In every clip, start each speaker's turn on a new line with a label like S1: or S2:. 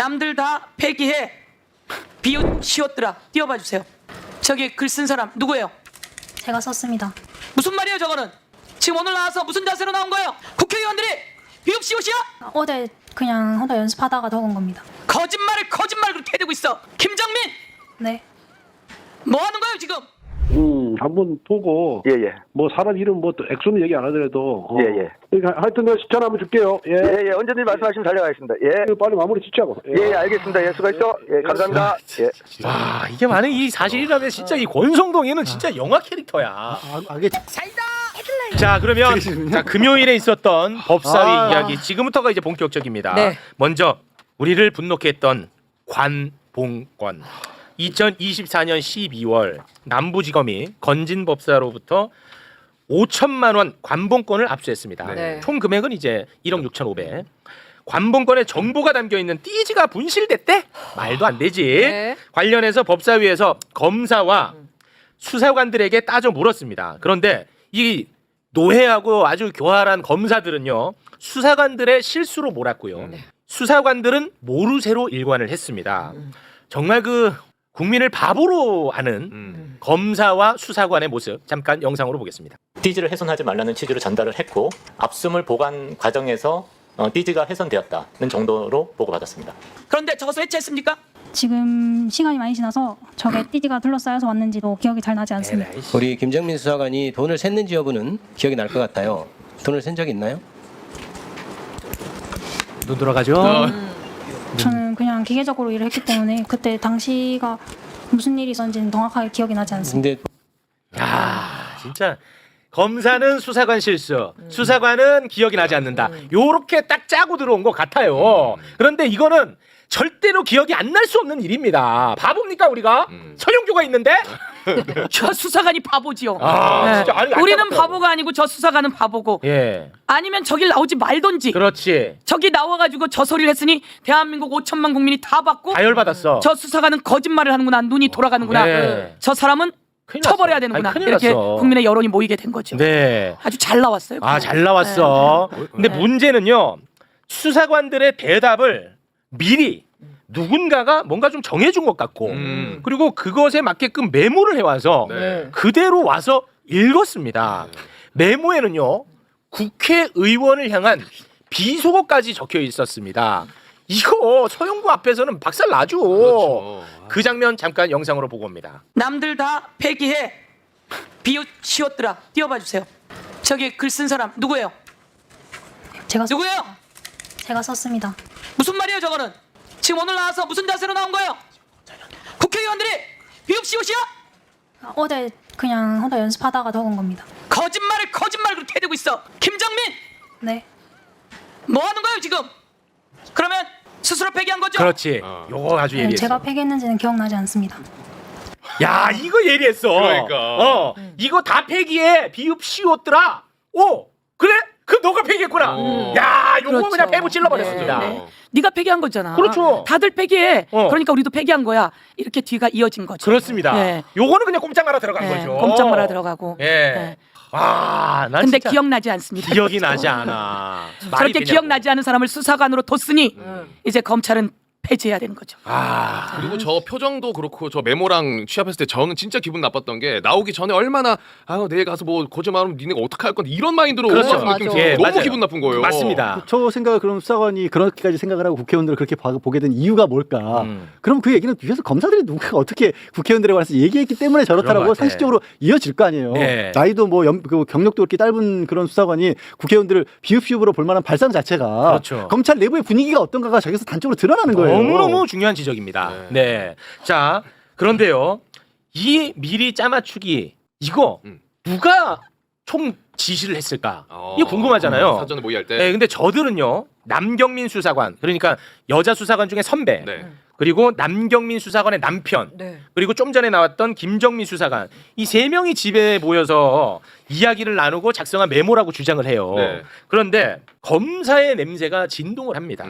S1: 남들 다 폐기해. 비웃 시옷들아 띄워봐 주세요. 저기 글 쓴 사람 누구예요?
S2: 제가 썼습니다.
S1: 무슨 말이에요 저거는? 지금 오늘 나와서 무슨 자세로 나온 거예요? 국회의원들이 비읍 시옷이야?
S2: 어제 그냥 혼자 연습하다가 적은 겁니다.
S1: 거짓말을 거짓말 그렇게 해대고 있어. 김정민
S2: 네.
S1: 뭐 하는 거예요 지금?
S3: 한번 보고
S4: 예예.
S3: 뭐 사람 이름 뭐 또 액수는 얘기 안 하더라도
S4: 예예.
S3: 그러니까 하여튼 내가 전화 한번 줄게요. 예.
S4: 예예. 언제든지 말씀하시면 달려가겠습니다. 예.
S3: 빨리 마무리 짓자고.
S4: 예, 알겠습니다. 예, 수고했어. 예, 감사합니다. 예.
S5: 와 이게 만약 이 사실이라면 진짜 이 권성동이는 진짜 영화 캐릭터야. 자 그러면 자, 금요일에 있었던 법사위 이야기 지금부터가 이제 본격적입니다.
S1: 네.
S5: 먼저 우리를 분노케 했던 관봉권. 2024년 12월 남부지검이 건진법사로부터 5천만 원 관봉권을 압수했습니다.
S1: 네.
S5: 총 금액은 이제 1억 6,500. 관봉권에 정보가 담겨 있는 띠지가 분실됐대? 말도 안 되지.
S1: 네.
S5: 관련해서 법사위에서 검사와 수사관들에게 따져 물었습니다. 그런데 이 노회하고 아주 교활한 검사들은요 수사관들의 실수로 몰았고요. 수사관들은 모르쇠로 일관을 했습니다. 정말 그 국민을 바보로 하는 검사와 수사관의 모습 잠깐 영상으로 보겠습니다.
S6: 띠지를 훼손하지 말라는 취지로 전달을 했고 압수물 보관 과정에서 띠지가 훼손되었다는 정도로 보고받았습니다.
S1: 그런데 저것을 해체했습니까?
S2: 지금 시간이 많이 지나서 저게 띠지가 둘러싸여서 왔는지도 기억이 잘 나지 않습니다.
S7: 우리 김정민 수사관이 돈을 샜는지 여부는 기억이 날 것 같아요. 돈을 센 적이 있나요?
S5: 눈 돌아가죠.
S2: 저는 그냥 기계적으로 일을 했기 때문에 그때 당시가 무슨 일이 있었는지는 정확하게 기억이 나지 않습니다.
S7: 근데
S5: 야 진짜 검사는 수사관 실수, 수사관은 기억이 나지 않는다. 요렇게 딱 짜고 들어온 것 같아요. 그런데 이거는 절대로 기억이 안 날 수 없는 일입니다. 바보입니까 우리가? 서영교가 있는데?
S1: 저 수사관이 바보지요.
S5: 아, 진짜 아니,
S1: 우리는
S5: 안타깝다고.
S1: 바보가 아니고 저 수사관은 바보고.
S5: 예,
S1: 아니면 저길 나오지 말던지.
S5: 그렇지.
S1: 저기 나와가지고 저 소리를 했으니 대한민국 5천만 국민이 다 받고
S5: 다 열받았어.
S1: 저 수사관은 거짓말을 하는구나. 눈이 돌아가는구나.
S5: 네.
S1: 저 사람은
S5: 큰일
S1: 처벌해야
S5: 났어.
S1: 되는구나.
S5: 아니, 큰일
S1: 이렇게
S5: 났어.
S1: 국민의 여론이 모이게 된 거죠.
S5: 네.
S1: 아주 잘 나왔어요.
S5: 아,
S1: 그거.
S5: 잘 나왔어.
S1: 네.
S5: 근데 문제는요. 수사관들의 대답을 미리 누군가가 뭔가 좀 정해준 것 같고 그리고 그것에 맞게끔 메모를 해와서 그대로 와서 읽었습니다. 메모에는요. 국회의원을 향한 비속어까지 적혀 있었습니다. 이거 서영구 앞에서는 박살 나죠.
S8: 그렇죠.
S5: 그 장면 잠깐 영상으로 보고 옵니다.
S1: 남들 다 폐기해. 비웃 시옷들아 띄워봐 주세요. 저기 글 쓴 사람 누구예요? 누구예요?
S2: 제가 썼습니다.
S1: 무슨 말이에요 저거는? 지금 오늘 나와서 무슨 자세로 나온 거예요? 국회의원들이 비읍 시옷이야?
S2: 어제 그냥 혼자 연습하다가 적은 겁니다.
S1: 거짓말을 거짓말 그렇게 해대고 있어. 김정민
S2: 네.
S1: 뭐 하는 거예요 지금? 그러면 스스로 폐기한 거죠?
S5: 그렇지. 요거 아주 예리했어.
S2: 제가 폐기했는지는 기억나지 않습니다.
S5: 야 이거 예리했어.
S8: 그러니까.
S5: 이거 다 폐기해. 비읍 시옷들아. 오 그래? 그 너가 폐기했구나. 야 요거
S1: 그렇죠.
S5: 그냥 패고 찔러버렸습니다.
S1: 네. 네가 폐기한 거잖아.
S5: 그렇죠.
S1: 다들 폐기해.
S5: 어.
S1: 그러니까 우리도 폐기한 거야. 이렇게 뒤가 이어진 거죠.
S5: 그렇습니다.
S1: 네.
S5: 요거는 그냥 꼼짝 말아 들어간
S1: 네,
S5: 거죠.
S1: 꼼짝 말아 들어가고.
S5: 예.
S1: 네.
S5: 난
S1: 근데
S5: 진짜
S1: 기억나지 않습니다.
S5: 기억이 나지 않아. 말이
S1: 저렇게
S5: 되냐고.
S1: 기억나지 않은 사람을 수사관으로 뒀으니 이제 검찰은 폐지해야 되는 거죠.
S8: 그리고 저 표정도 그렇고 저 메모랑 취합했을 때 저는 진짜 기분 나빴던 게 나오기 전에 얼마나 내일 가서 뭐 거짓말하면 니네가 어떡할 건데 이런 마인드로
S5: 그렇죠.
S8: 와서 느낌
S5: 예,
S8: 너무
S5: 맞아요.
S8: 기분 나쁜 거예요.
S5: 맞습니다.
S9: 저 생각을 그럼 수사관이 그렇게까지 생각을 하고 국회의원들을 그렇게 보게 된 이유가 뭘까? 그럼 그 얘기는 뒤에서 검사들이 누가 어떻게 국회의원들에 관해서 얘기했기 때문에
S5: 그런 것
S9: 저렇다라고
S5: 같아.
S9: 상식적으로 이어질 거 아니에요.
S5: 네.
S9: 나이도 뭐 그 경력도 그렇게 짧은 그런 수사관이 국회의원들을 비읍시읍으로 볼 만한 발상 자체가
S5: 그렇죠.
S9: 검찰 내부의 분위기가 어떤가가 저기서 단적으로 드러나는 거예요.
S5: 너무너무 중요한 지적입니다. 네. 자, 그런데요. 이 미리 짜맞추기 이거 누가 총 지시를 했을까? 이게 궁금하잖아요.
S8: 사전에 모의할 때.
S5: 네, 근데 저들은요. 남경민 수사관, 그러니까 여자 수사관 중에 선배.
S8: 네.
S5: 그리고 남경민 수사관의 남편. 그리고 좀 전에 나왔던 김정민 수사관. 이 세 명이 집에 모여서 이야기를 나누고 작성한 메모라고 주장을 해요.
S8: 네.
S5: 그런데 검사의 냄새가 진동을 합니다.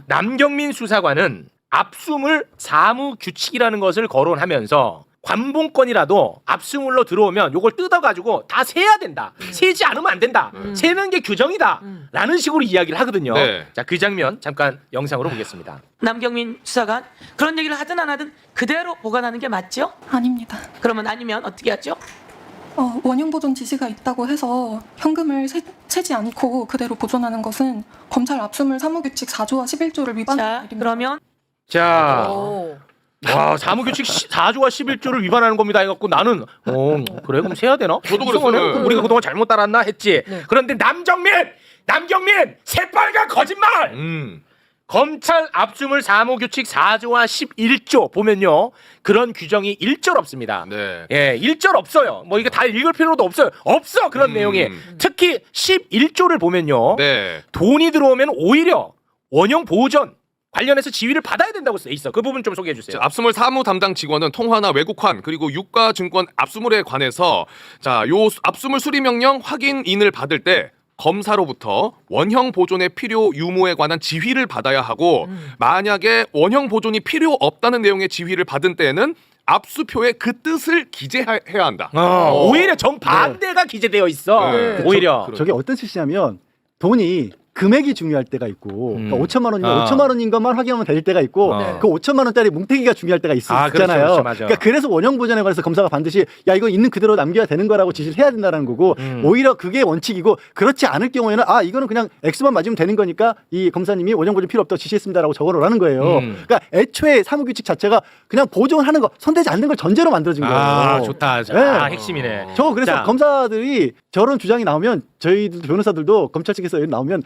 S5: 남경민 수사관은 압수물 사무 규칙이라는 것을 거론하면서 관봉권이라도 압수물로 들어오면 요걸 뜯어가지고 다 세야 된다. 세지 않으면 안 된다. 세는 게 규정이다. 라는 식으로 이야기를 하거든요.
S8: 네.
S5: 자, 그 장면 잠깐 영상으로 보겠습니다.
S1: 남경민 수사관 그런 얘기를 하든 안 하든 그대로 보관하는 게 맞죠?
S10: 아닙니다.
S1: 그러면 아니면 어떻게 하죠?
S10: 원형 보존 지시가 있다고 해서 현금을 세지 않고 그대로 보존하는 것은 검찰 압수물 사무규칙 4조와 11조를 위반하는
S1: 자,
S10: 일입니다.
S1: 그러면
S5: 자, 와, 사무규칙 4조와 11조를 위반하는 겁니다. 해갖고 나는 그래 그럼 세야 되나?
S8: 저도 그랬어요.
S5: 우리가 그동안 잘못 따랐나 했지. 그런데 남경민 새빨간 거짓말. 검찰 압수물 사무규칙 4조와 11조 보면요 그런 규정이 1절 없습니다.
S8: 네.
S5: 예, 1절 없어요. 뭐 이거 다 읽을 필요도 없어요. 없어 그런 내용이. 특히 11조를 보면요
S8: 네.
S5: 돈이 들어오면 오히려 원형 보존 관련해서 지위를 받아야 된다고 써 있어. 그 부분 좀 소개해 주세요.
S8: 자, 압수물 사무 담당 직원은 통화나 외국환 그리고 유가증권 압수물에 관해서 자, 요 압수물 수리 명령 확인인을 받을 때 검사로부터 원형 보존의 필요 유무에 관한 지휘를 받아야 하고 만약에 원형 보존이 필요 없다는 내용의 지휘를 받은 때에는 압수표에 그 뜻을 기재해야 한다.
S5: 오히려 정반대가 기재되어 있어.
S8: 네.
S5: 오히려.
S9: 저게 어떤 뜻이냐면 돈이 금액이 중요할 때가 있고 그러니까 5천만 원이면 5천만 원인 것만 확인하면 될 때가 있고 그 5천만 원짜리 뭉태기가 중요할 때가 있잖아요.
S5: 그렇죠, 맞아.
S9: 그러니까 그래서 원형 보존에 관해서 검사가 반드시 야 이거 있는 그대로 남겨야 되는 거라고 지시를 해야 된다는 거고 오히려 그게 원칙이고 그렇지 않을 경우에는 이거는 그냥 X만 맞으면 되는 거니까 이 검사님이 원형 보존 필요 없다고 지시했습니다라고 적어놓으라는 거예요. 그러니까 애초에 사무규칙 자체가 그냥 보존하는 거 손대지 않는 걸 전제로 만들어진 거예요.
S5: 좋다.
S9: 네.
S5: 핵심이네.
S9: 저 그래서
S5: 자.
S9: 검사들이 저런 주장이 나오면 저희들도 변호사들도 검찰 측에서 나오면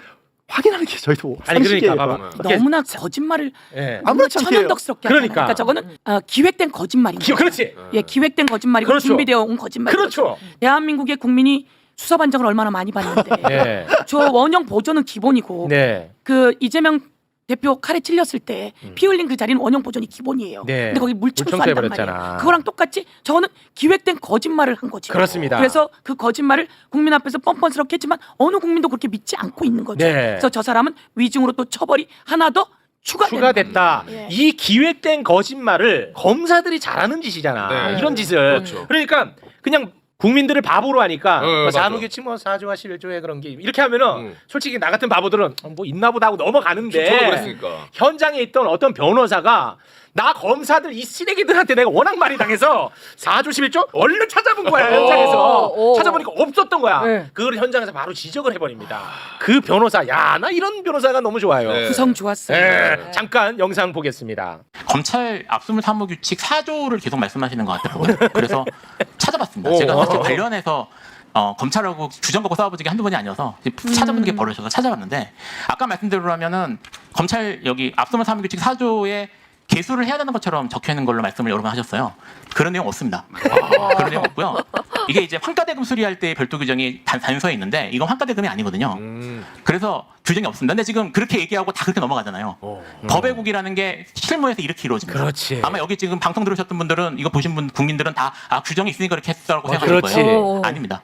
S9: 확인하는 게 저희도
S5: 아니 그러니까
S9: 상식이에요.
S5: 봐봐.
S1: 너무나 거짓말을
S5: 예.
S1: 너무나
S9: 아무렇지 않게
S1: 천연덕스럽게
S5: 그러니까.
S1: 하잖아요. 저거는 기획된 거짓말입니다.
S5: 그렇지.
S1: 예, 기획된 거짓말이고
S5: 그렇죠.
S1: 준비되어 온 거짓말.
S5: 그렇죠.
S1: 대한민국의 국민이 수사 반장을 얼마나 많이 봤는데
S5: 네.
S1: 저 원형 보존은 기본이고
S5: 네.
S1: 그 이재명 대표 칼에 찔렸을 때 피 흘린 그 자리는 원형 보존이 기본이에요.
S5: 네.
S1: 근데 거기 물청소한단
S5: 물청소해버렸잖아.
S1: 말이에요. 그거랑 똑같이 저거는 기획된 거짓말을 한 거지.
S5: 그렇습니다.
S1: 그래서 그 거짓말을 국민 앞에서 뻔뻔스럽게 했지만 어느 국민도 그렇게 믿지 않고 있는 거죠.
S5: 네.
S1: 그래서 저 사람은 위증으로 또 처벌이 하나 더
S5: 추가됐다.
S1: 예.
S5: 이 기획된 거짓말을 검사들이 잘하는 짓이잖아.
S8: 네.
S5: 이런 짓을.
S8: 그렇죠.
S5: 그러니까 그냥 국민들을 바보로 하니까 뭐
S8: 맞아.
S5: 사무규칙 뭐 4조와 11조에 그런 게 이렇게 하면은 솔직히 나 같은 바보들은 뭐 있나 보다 하고 넘어가는데
S8: 저도 그랬으니까.
S5: 현장에 있던 어떤 변호사가 나 검사들 이 쓰레기들한테 내가 워낙 많이 당해서 4조 11조 얼른 찾아본 거야 현장에서 찾아보니까 없었던 거야. 그걸 현장에서 바로 지적을 해버립니다. 그 변호사 야 나 이런 변호사가 너무 좋아요.
S8: 네.
S1: 구성 좋았어요.
S5: 네. 잠깐 영상 보겠습니다.
S6: 검찰 압수물 사무규칙 4조를 계속 말씀하시는 것 같더라고요. 그래서 찾아봤습니다. 제가 사실 관련해서 검찰하고 규정 갖고 싸워본 적이 한두 번이 아니어서 찾아보는 게 버릇이어서 찾아봤는데 아까 말씀대로라면은 검찰 여기 압수물 사무규칙 4조에 개수를 해야 되는 것처럼 적혀 있는 걸로 말씀을 여러 번 하셨어요. 그런 내용 없습니다. 그런 내용 없고요. 이게 이제 환가대금 수리할 때 별도 규정이 단서에 있는데 이건 환가대금이 아니거든요. 그래서 규정이 없습니다. 근데 지금 그렇게 얘기하고 다 그렇게 넘어가잖아요. 법외국이라는 게 실무에서 이렇게 이루어집니다.
S5: 그렇지.
S6: 아마 여기 지금 방송 들으셨던 분들은 이거 보신 분 국민들은 다 규정이 있으니까 그렇게 했다고 생각하실
S5: 그렇지.
S6: 거예요. 아닙니다.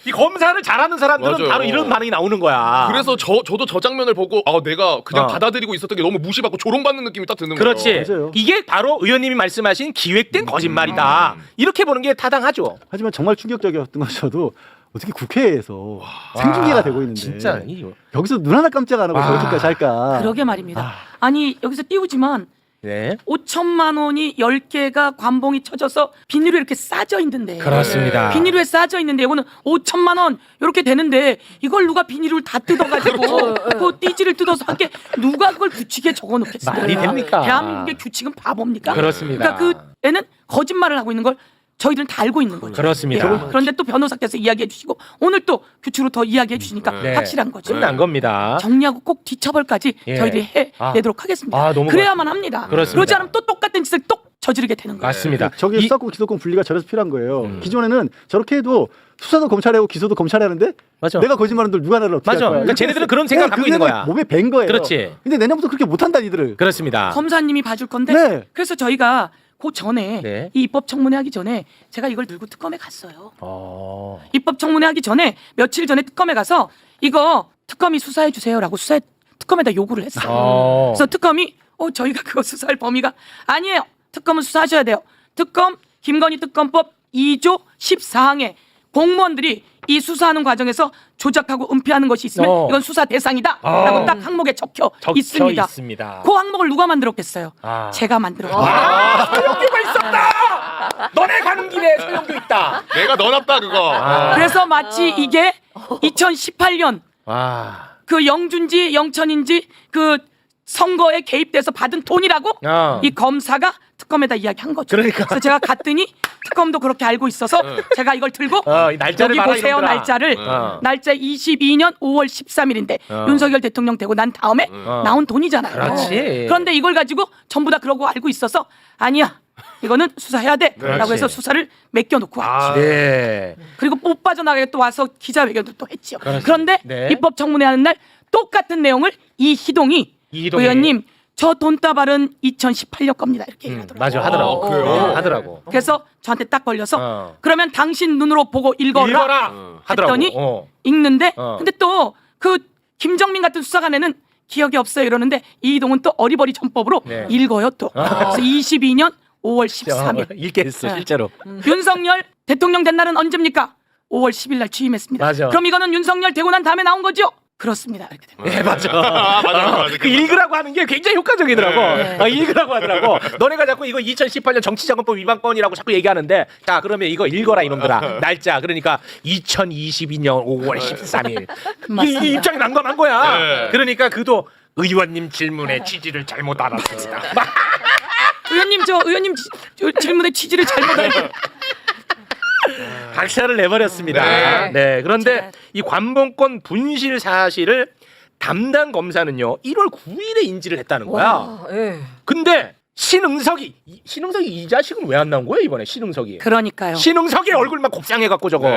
S5: 이 검사를 잘하는 사람들은
S8: 맞아요.
S5: 바로 이런 반응이 나오는 거야.
S8: 그래서 저도 저 장면을 보고 내가 그냥
S5: 어.
S8: 받아들이고 있었던 게 너무 무시받고 조롱받는 느낌이 딱 드는
S5: 그렇지.
S8: 거예요.
S9: 맞아요.
S5: 이게 바로 의원님이 말씀하신 기획된 거짓말이다. 이렇게 보는 게 타당하죠.
S9: 하지만 정말 충격적이었던 건 저도 어떻게 국회에서 생중계가 되고 있는데
S5: 진짜
S9: 여기서 눈 하나 깜짝 안 하고
S5: 와.
S9: 저렇게까지 할까?
S1: 그러게 말입니다. 아니 여기서 띄우지만
S5: 네.
S1: 5천만 원이 10개가 관봉이 쳐져서 비닐에 이렇게 싸져 있는데
S5: 그렇습니다.
S1: 비닐에 싸져 있는데 이거는 5천만 원 이렇게 되는데 이걸 누가 비닐을 다 뜯어가지고 그 띠지를 뜯어서 함께 누가 그걸 규칙에 적어놓겠어요?
S5: 말이 됩니까?
S1: 대한민국의 규칙은 바보입니까?
S5: 그렇습니다.
S1: 그러니까 그 애는 거짓말을 하고 있는 걸 저희들은 다 알고 있는 거죠.
S5: 그렇습니다.
S1: 예. 그런데 또 변호사께서 이야기해 주시고 오늘 또 규칙으로 더 이야기해 주시니까
S5: 네.
S1: 확실한 거죠.
S5: 끝난 겁니다.
S1: 정리하고 꼭 뒤처벌까지
S5: 예.
S1: 저희들이 해내도록 하겠습니다.
S5: 너무
S1: 그래야만 합니다.
S5: 그렇습니다.
S1: 그러지 않으면 또 똑같은 짓을 또 저지르게 되는 거예요.
S5: 맞습니다.
S9: 저기 수사권 기소권 분리가 저래서 필요한 거예요. 기존에는 저렇게 해도 수사도 검찰이 하고 기소도 검찰이 하는데
S5: 맞아.
S9: 내가 거짓말하는데 누가 나를 어떻게
S5: 맞아.
S9: 할 거야?
S5: 그러니까 쟤네들은 그런 생각 갖고 있는 거야.
S9: 몸에 밴 거예요.
S5: 그렇지.
S9: 근데 내년부터 그렇게 못한다 이들을.
S5: 그렇습니다.
S1: 검사님이 봐줄 건데
S9: 네.
S1: 그래서 저희가 그 전에
S5: 네.
S1: 이 입법 청문회 하기 전에 제가 이걸 들고 특검에 갔어요. 입법 청문회 하기 전에 며칠 전에 특검에 가서 이거 특검이 수사해 주세요라고 특검에다 요구를 했어요. 그래서 특검이 저희가 그거 수사할 범위가 아니에요. 특검은 수사하셔야 돼요. 특검 김건희 특검법 2조 14항에 공무원들이 이 수사하는 과정에서 조작하고 은폐하는 것이 있으면 이건 수사 대상이다라고 딱 항목에 적혀 있습니다. 그 항목을 누가 만들었겠어요? 제가 만들었어요.
S5: 소용교가 있었다. 너네 가는 길에 소용교 있다.
S8: 내가 넣어놨다 그거.
S1: 그래서 마치 이게 2018년 그 영준지 영천인지 그 선거에 개입돼서 받은 돈이라고 이 검사가 특검에다 이야기한 거죠.
S5: 그러니까.
S1: 그래서 제가 갔더니 특검도 그렇게 알고 있어서 제가 이걸 들고
S5: 날짜를
S1: 여기
S5: 봐라,
S1: 보세요.
S5: 이놈들아.
S1: 날짜를 날짜 22년 5월 13일인데 윤석열 대통령 되고 난 다음에 나온 돈이잖아요.
S5: 그렇지.
S1: 그런데 이걸 가지고 전부 다 그러고 알고 있어서 아니야. 이거는 수사해야 돼. 라고 해서 수사를 맡겨놓고 왔죠.
S5: 네.
S1: 그리고 못 빠져나가게 또 와서 기자회견도 또 했죠.
S5: 그렇습니다.
S1: 그런데
S5: 네.
S1: 입법청문회 하는 날 똑같은 내용을 이희동이 의원님 저 돈다발은 2018년 겁니다. 이렇게 얘기하더라고요.
S5: 맞아 하더라고.
S8: 그래요?
S5: 하더라고.
S1: 그래서 저한테 딱 걸려서 그러면 당신 눈으로 보고 읽어라.
S5: 하더라고.
S1: 했더니 읽는데 근데 또 그 김정민 같은 수사관에는 기억이 없어요 이러는데 이희동은 또 어리버리 전법으로 읽어요 또. 그래서 22년 5월 13일.
S5: 읽게 했어 실제로.
S1: 윤석열 대통령 된 날은 언제입니까? 5월 10일 날 취임했습니다.
S5: 맞아.
S1: 그럼 이거는 윤석열 되고 난 다음에 나온 거죠? 그렇습니다. 이렇게 됩니다.
S5: 네 맞아.
S8: 맞아.
S5: 그 읽으라고 하는 게 굉장히 효과적이더라고. 읽으라고 하더라고. 너네가 자꾸 이거 2018년 정치자금법 위반건이라고 자꾸 얘기하는데 자 그러면 이거 읽어라 이놈들아. 날짜 그러니까 2022년 5월 13일. 이 입장이 난감한 거야.
S8: 네.
S5: 그러니까 그도 의원님 질문의 취지를 잘못 알았습니다.
S1: 의원님 질문의 취지를 잘못 알고
S5: 박살을 내버렸습니다. 네. 그런데 이 관봉권 분실 사실을 담당 검사는요 1월 9일에 인지를 했다는 거야. 근데 신응석이 이 자식은 왜 안 나온 거예요 이번에 신응석이?
S1: 그러니까요.
S5: 신응석이 얼굴만 곱상해갖고 저거.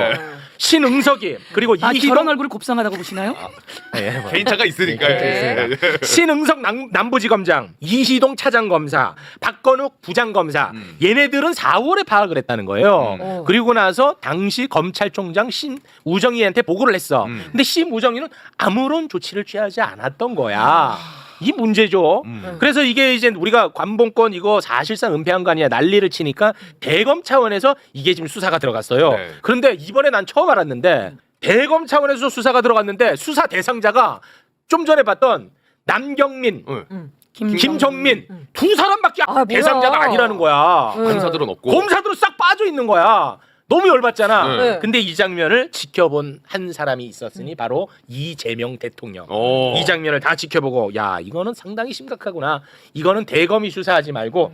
S5: 신응석이 그리고
S1: 저런
S5: 이희동
S1: 얼굴이 곱상하다고 보시나요?
S8: 개인차가 있으니까요.
S5: 네. 신응석 남부지검장, 이희동 차장검사, 박건욱 부장검사 얘네들은 4월에 파악을 했다는 거예요. 그리고 나서 당시 검찰총장 심우정희한테 보고를 했어. 근데 심우정희는 아무런 조치를 취하지 않았던 거야. 이 문제죠. 그래서 이게 이제 우리가 관봉권 이거 사실상 은폐한 거 아니야 난리를 치니까 대검 차원에서 이게 지금 수사가 들어갔어요.
S8: 네.
S5: 그런데 이번에 난 처음 알았는데 대검 차원에서 수사가 들어갔는데 수사 대상자가 좀 전에 봤던 남경민, 김정민 두 사람밖에 대상자가 아니라는 거야.
S8: 검사들은 없고.
S5: 검사들은 싹 빠져 있는 거야. 너무 열받잖아. 근데 이 장면을 지켜본 한 사람이 있었으니 바로 이재명 대통령. 이 장면을 다 지켜보고 야 이거는 상당히 심각하구나. 이거는 대검이 수사하지 말고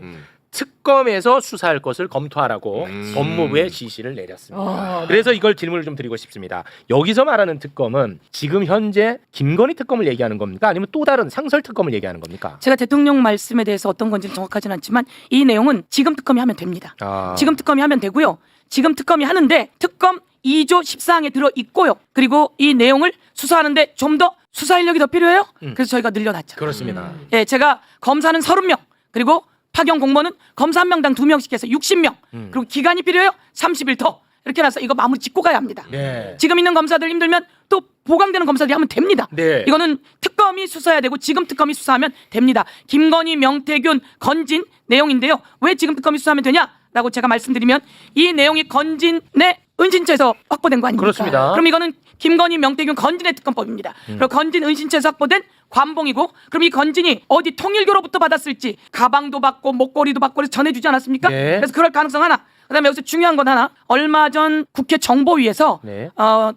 S5: 특검에서 수사할 것을 검토하라고 법무부에 지시를 내렸습니다. 그래서 이걸 질문을 좀 드리고 싶습니다. 여기서 말하는 특검은 지금 현재 김건희 특검을 얘기하는 겁니까? 아니면 또 다른 상설 특검을 얘기하는 겁니까?
S1: 제가 대통령 말씀에 대해서 어떤 건지는 정확하진 않지만 이 내용은 지금 특검이 하면 됩니다. 지금 특검이 하면 되고요. 지금 특검이 하는데 특검 2조 14항에 들어있고요. 그리고 이 내용을 수사하는데 좀 더 수사 인력이 더 필요해요. 그래서 저희가 늘려놨죠.
S5: 그렇습니다.
S1: 예, 제가 검사는 30명 그리고 파견 공무원은 검사 한 명당 2명씩 해서 60명 그리고 기간이 필요해요. 30일 더 이렇게 해서 이거 마무리 짓고 가야 합니다.
S5: 네.
S1: 지금 있는 검사들 힘들면 또 보강되는 검사들이 하면 됩니다.
S5: 네.
S1: 이거는 특검이 수사해야 되고 지금 특검이 수사하면 됩니다. 김건희, 명태균, 건진 내용인데요. 왜 지금 특검이 수사하면 되냐라고 제가 말씀드리면 이 내용이 건진의 은신처에서 확보된 거 아닙니까?
S5: 그렇습니다.
S1: 그럼 이거는 김건희, 명태균, 건진의 특검법입니다. 그리고 건진 은신처에서 확보된 관봉이고 그럼 이 건진이 어디 통일교로부터 받았을지 가방도 받고 목걸이도 받고 그래서 전해주지 않았습니까?
S5: 네.
S1: 그래서 그럴 가능성 하나. 그다음에 여기서 중요한 건 하나. 얼마 전 국회 정보위에서
S5: 네.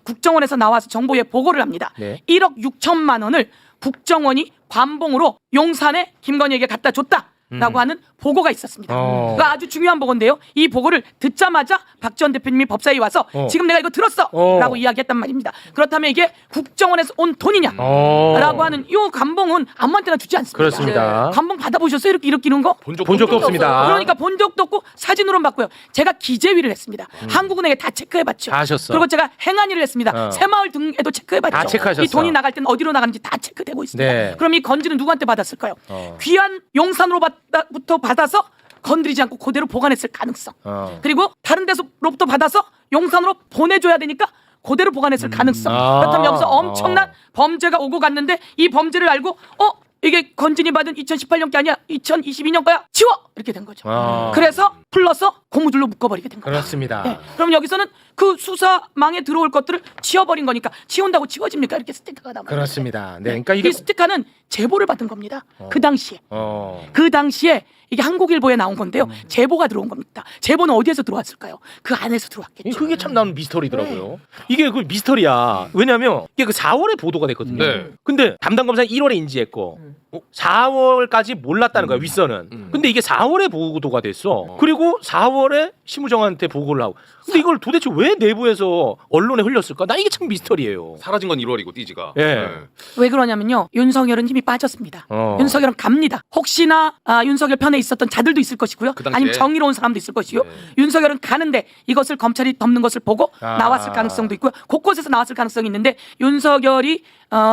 S1: 국정원에서 나와서 정보위에 보고를 합니다.
S5: 네.
S1: 1억 6천만 원을 국정원이 관봉으로 용산에 김건희에게 갖다 줬다라고 하는 보고가 있었습니다. 그거 아주 중요한 보고인데요. 이 보고를 듣자마자 박 전 대표님이 법사위 와서 지금 내가 이거 들었어라고 이야기했단 말입니다. 그렇다면 이게 국정원에서 온 돈이냐라고 하는 이 관봉은 아무한테나 주지 않습니다.
S5: 그렇습니다.
S1: 관봉 받아보셨어요? 이렇게 이런 거?
S5: 본 적도 없습니다.
S1: 그러니까 본 적도 없고 사진으로는 봤고요. 제가 기재위를 했습니다. 한국은행에 다 체크해봤죠.
S5: 다 하셨어.
S1: 그리고 제가 행안위를 했습니다. 새마을 등에도 체크해봤죠.
S5: 다 체크하셨어.
S1: 이 돈이 나갈 때는 어디로 나가는지 다 체크되고 있습니다.
S5: 네.
S1: 그럼 이 건지는 누구한테 받았을까요? 귀한 용산으로부터 받아서 건드리지 않고 그대로 보관했을 가능성. 그리고 다른 데서로부터 받아서 용산으로 보내줘야 되니까 그대로 보관했을 가능성. 그렇다면 여기서 엄청난 범죄가 오고 갔는데 이 범죄를 알고 이게 건진이 받은 2018년 게 아니야 2022년 거야 치워 이렇게 된 거죠. 그래서 풀러서 고무줄로 묶어버리게 된 거예요.
S5: 그렇습니다.
S1: 네. 그럼 여기서는 그 수사망에 들어올 것들을 치워버린 거니까 치운다고 치워집니까? 이렇게 스티커가 남아요.
S5: 그렇습니다. 네, 그러니까 이게
S1: 이 스티커는 제보를 받은 겁니다. 그 당시에.
S5: 어.
S1: 그 당시에 이게 한국일보에 나온 건데요. 제보가 들어온 겁니다. 제보는 어디에서 들어왔을까요? 그 안에서 들어왔겠죠.
S5: 그게 참 나는 미스터리더라고요. 이게 그 미스터리야. 왜냐면 이게 그 4월에 보도가 됐거든요.
S8: 네.
S5: 근데 담당 검사는 1월에 인지했고 4월까지 몰랐다는 거야 윗선은. 근데 이게 4월에 보도가 됐어. 그리고 4월에 심우정한테 보고를 하고. 근데 이걸 도대체 왜 내부에서 언론에 흘렸을까? 나 이게 참 미스터리예요.
S8: 사라진 건 1월이고 띠지가.
S5: 예.
S1: 왜 그러냐면요. 윤석열은 힘이 빠졌습니다. 윤석열은 갑니다. 혹시나 윤석열 편에 있었던 자들도 있을 것이고요.
S8: 그 당시에?
S1: 아니면 정의로운 사람도 있을 것이고요. 윤석열은 가는데 이것을 검찰이 덮는 것을 보고 나왔을 가능성도 있고요. 곳곳에서 나왔을 가능성이 있는데 윤석열이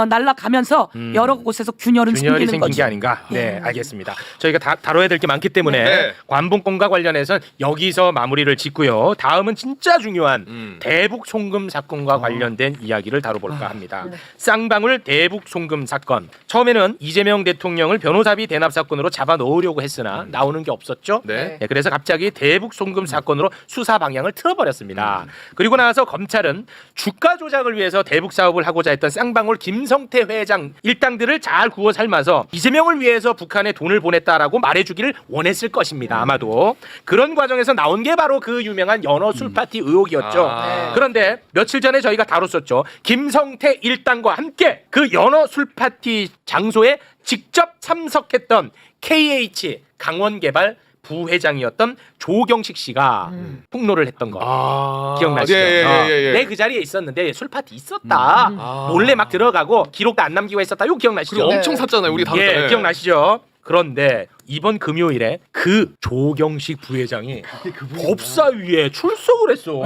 S1: 날아가면서 여러 곳에서 균열은
S5: 균열이
S1: 생기는
S5: 생긴
S1: 거죠.
S5: 게 아닌가? 네, 알겠습니다. 저희가 다뤄야 될 게 많기 때문에
S8: 네.
S5: 관봉권과 관련해서는 여기서 마무리를 짓고요. 다음은 진짜 중요한 대북 송금 사건과 관련된 이야기를 다뤄볼까 합니다. 쌍방울 대북 송금 사건. 처음에는 이재명 대통령을 변호사비 대납 사건으로 잡아 넣으려고 했으나 나오는 게 없었죠.
S8: 네.
S5: 네, 그래서 갑자기 대북 송금 사건으로 수사 방향을 틀어버렸습니다. 그리고 나서 검찰은 주가 조작을 위해서 대북 사업을 하고자 했던 쌍방울 김성태 회장 일당들을 잘 구워 삶아서 이재명을 위해서 북한에 돈을 보냈다라고 말해주기를 원했을 것입니다. 아마도 그런 과정에서 나온 게 바로 그 유명한 연어 술 파티 의혹이었죠. 그런데 며칠 전에 저희가 다뤘었죠. 김성태 일당과 함께 그 연어 술 파티 장소에 직접 참석했던 KH 강원개발 부회장이었던 조경식 씨가 폭로를 했던 거 기억나시죠?
S8: 예.
S5: 내 그 자리에 있었는데 술 파티 있었다. 몰래 막 들어가고 기록도 안 남기고 했었다. 이거 기억나시죠?
S8: 그리고 엄청 샀잖아요. 우리 다뤘잖아요.
S5: 예, 기억나시죠? 그런데 이번 금요일에 그 조경식 부회장이 법사위에 출석을 했어.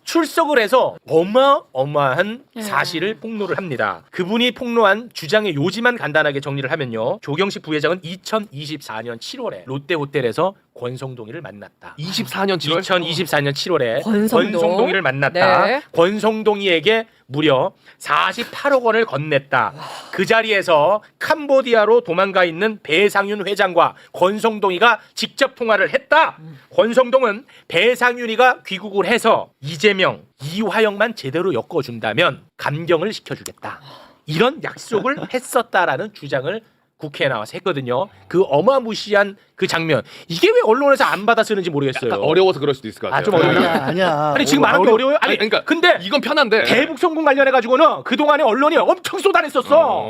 S5: 출석을 해서 어마어마한 사실을 폭로를 합니다. 그분이 폭로한 주장의 요지만 간단하게 정리를 하면요. 조경식 부회장은 2024년 7월에 롯데호텔에서 권성동이를 만났다.
S8: 24년 7월?
S5: 2024년 7월에
S11: 권성동.
S5: 권성동이를 만났다.
S11: 네.
S5: 권성동이에게 무려 48억 원을 건넸다. 그 자리에서 캄보디아로 도망가 있는 배상윤 회장과 권성동이가 직접 통화를 했다. 권성동은 배상윤이가 귀국을 해서 이재명, 이화영만 제대로 엮어준다면 감경을 시켜주겠다. 이런 약속을 했었다라는 주장을 국회에 나와서 했거든요. 그 어마무시한 그 장면. 이게 왜 언론에서 안 받아 쓰는지 모르겠어요.
S8: 약간 어려워서 그럴 수도 있을 것 같아요.
S5: 좀 어려워요.
S9: 아니야.
S5: 아니 지금 말하는 게 어려워요? 아니
S8: 그러니까
S5: 근데
S8: 이건 편한데.
S5: 대북 송금 관련해 가지고는 그동안에 언론이 엄청 쏟아냈었어.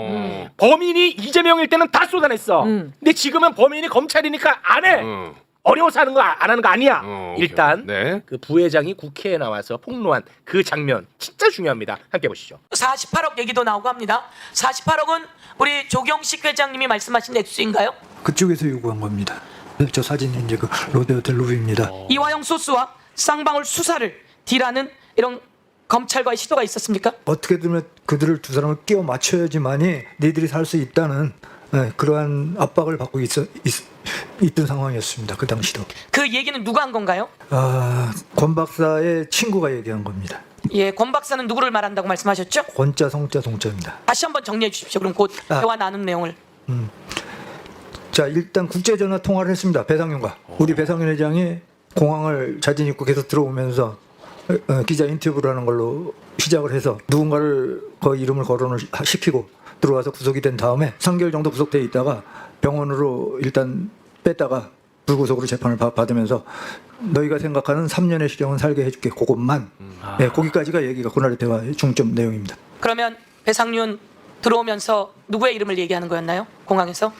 S5: 범인이 이재명일 때는 다 쏟아냈어. 근데 지금은 범인이 검찰이니까 안 해. 어려워서 하는 거 안 하는 거 아니야.
S8: 오케이.
S5: 일단
S8: 네.
S5: 그 부회장이 국회에 나와서 폭로한 그 장면 진짜 중요합니다. 함께 보시죠.
S1: 48억 얘기도 나오고 합니다. 48억은 우리 조경식 회장님이 말씀하신 액수인가요?
S12: 그쪽에서 요구한 겁니다. 저 사진이 이제 그 롯데호텔 로비입니다.
S1: 이화영 소스와 쌍방울 수사를 딜하는 이런 검찰과의 시도가 있었습니까?
S12: 어떻게든 그들을 두 사람을 끼워 맞춰야지만이 니들이 살 수 있다는 그러한 압박을 받고 있던 상황이었습니다. 그 당시도.
S1: 그 얘기는 누가 한 건가요?
S12: 권 박사의 친구가 얘기한 겁니다.
S1: 예, 권 박사는 누구를 말한다고 말씀하셨죠?
S12: 권자, 성자, 동자입니다.
S1: 다시 한번 정리해 주십시오. 그럼 곧 대화 나눈 내용을.
S12: 자, 일단 국제전화 통화를 했습니다. 배상윤과. 우리 배상윤 회장이 공항을 자진 입고 계속 들어오면서 기자 인터뷰를 하는 걸로 시작을 해서 누군가를 그 이름을 거론을 시키고 들어와서 구속이 된 다음에 3개월 정도 구속돼 있다가 병원으로 일단 뺐다가 불구속으로 재판을 받으면서 너희가 생각하는 3년의 실형은 살게 해줄게. 그것만. 네, 거기까지가 얘기가 그날의 대화의 중점 내용입니다.
S1: 그러면 배상윤 들어오면서 누구의 이름을 얘기하는 거였나요? 공항에서?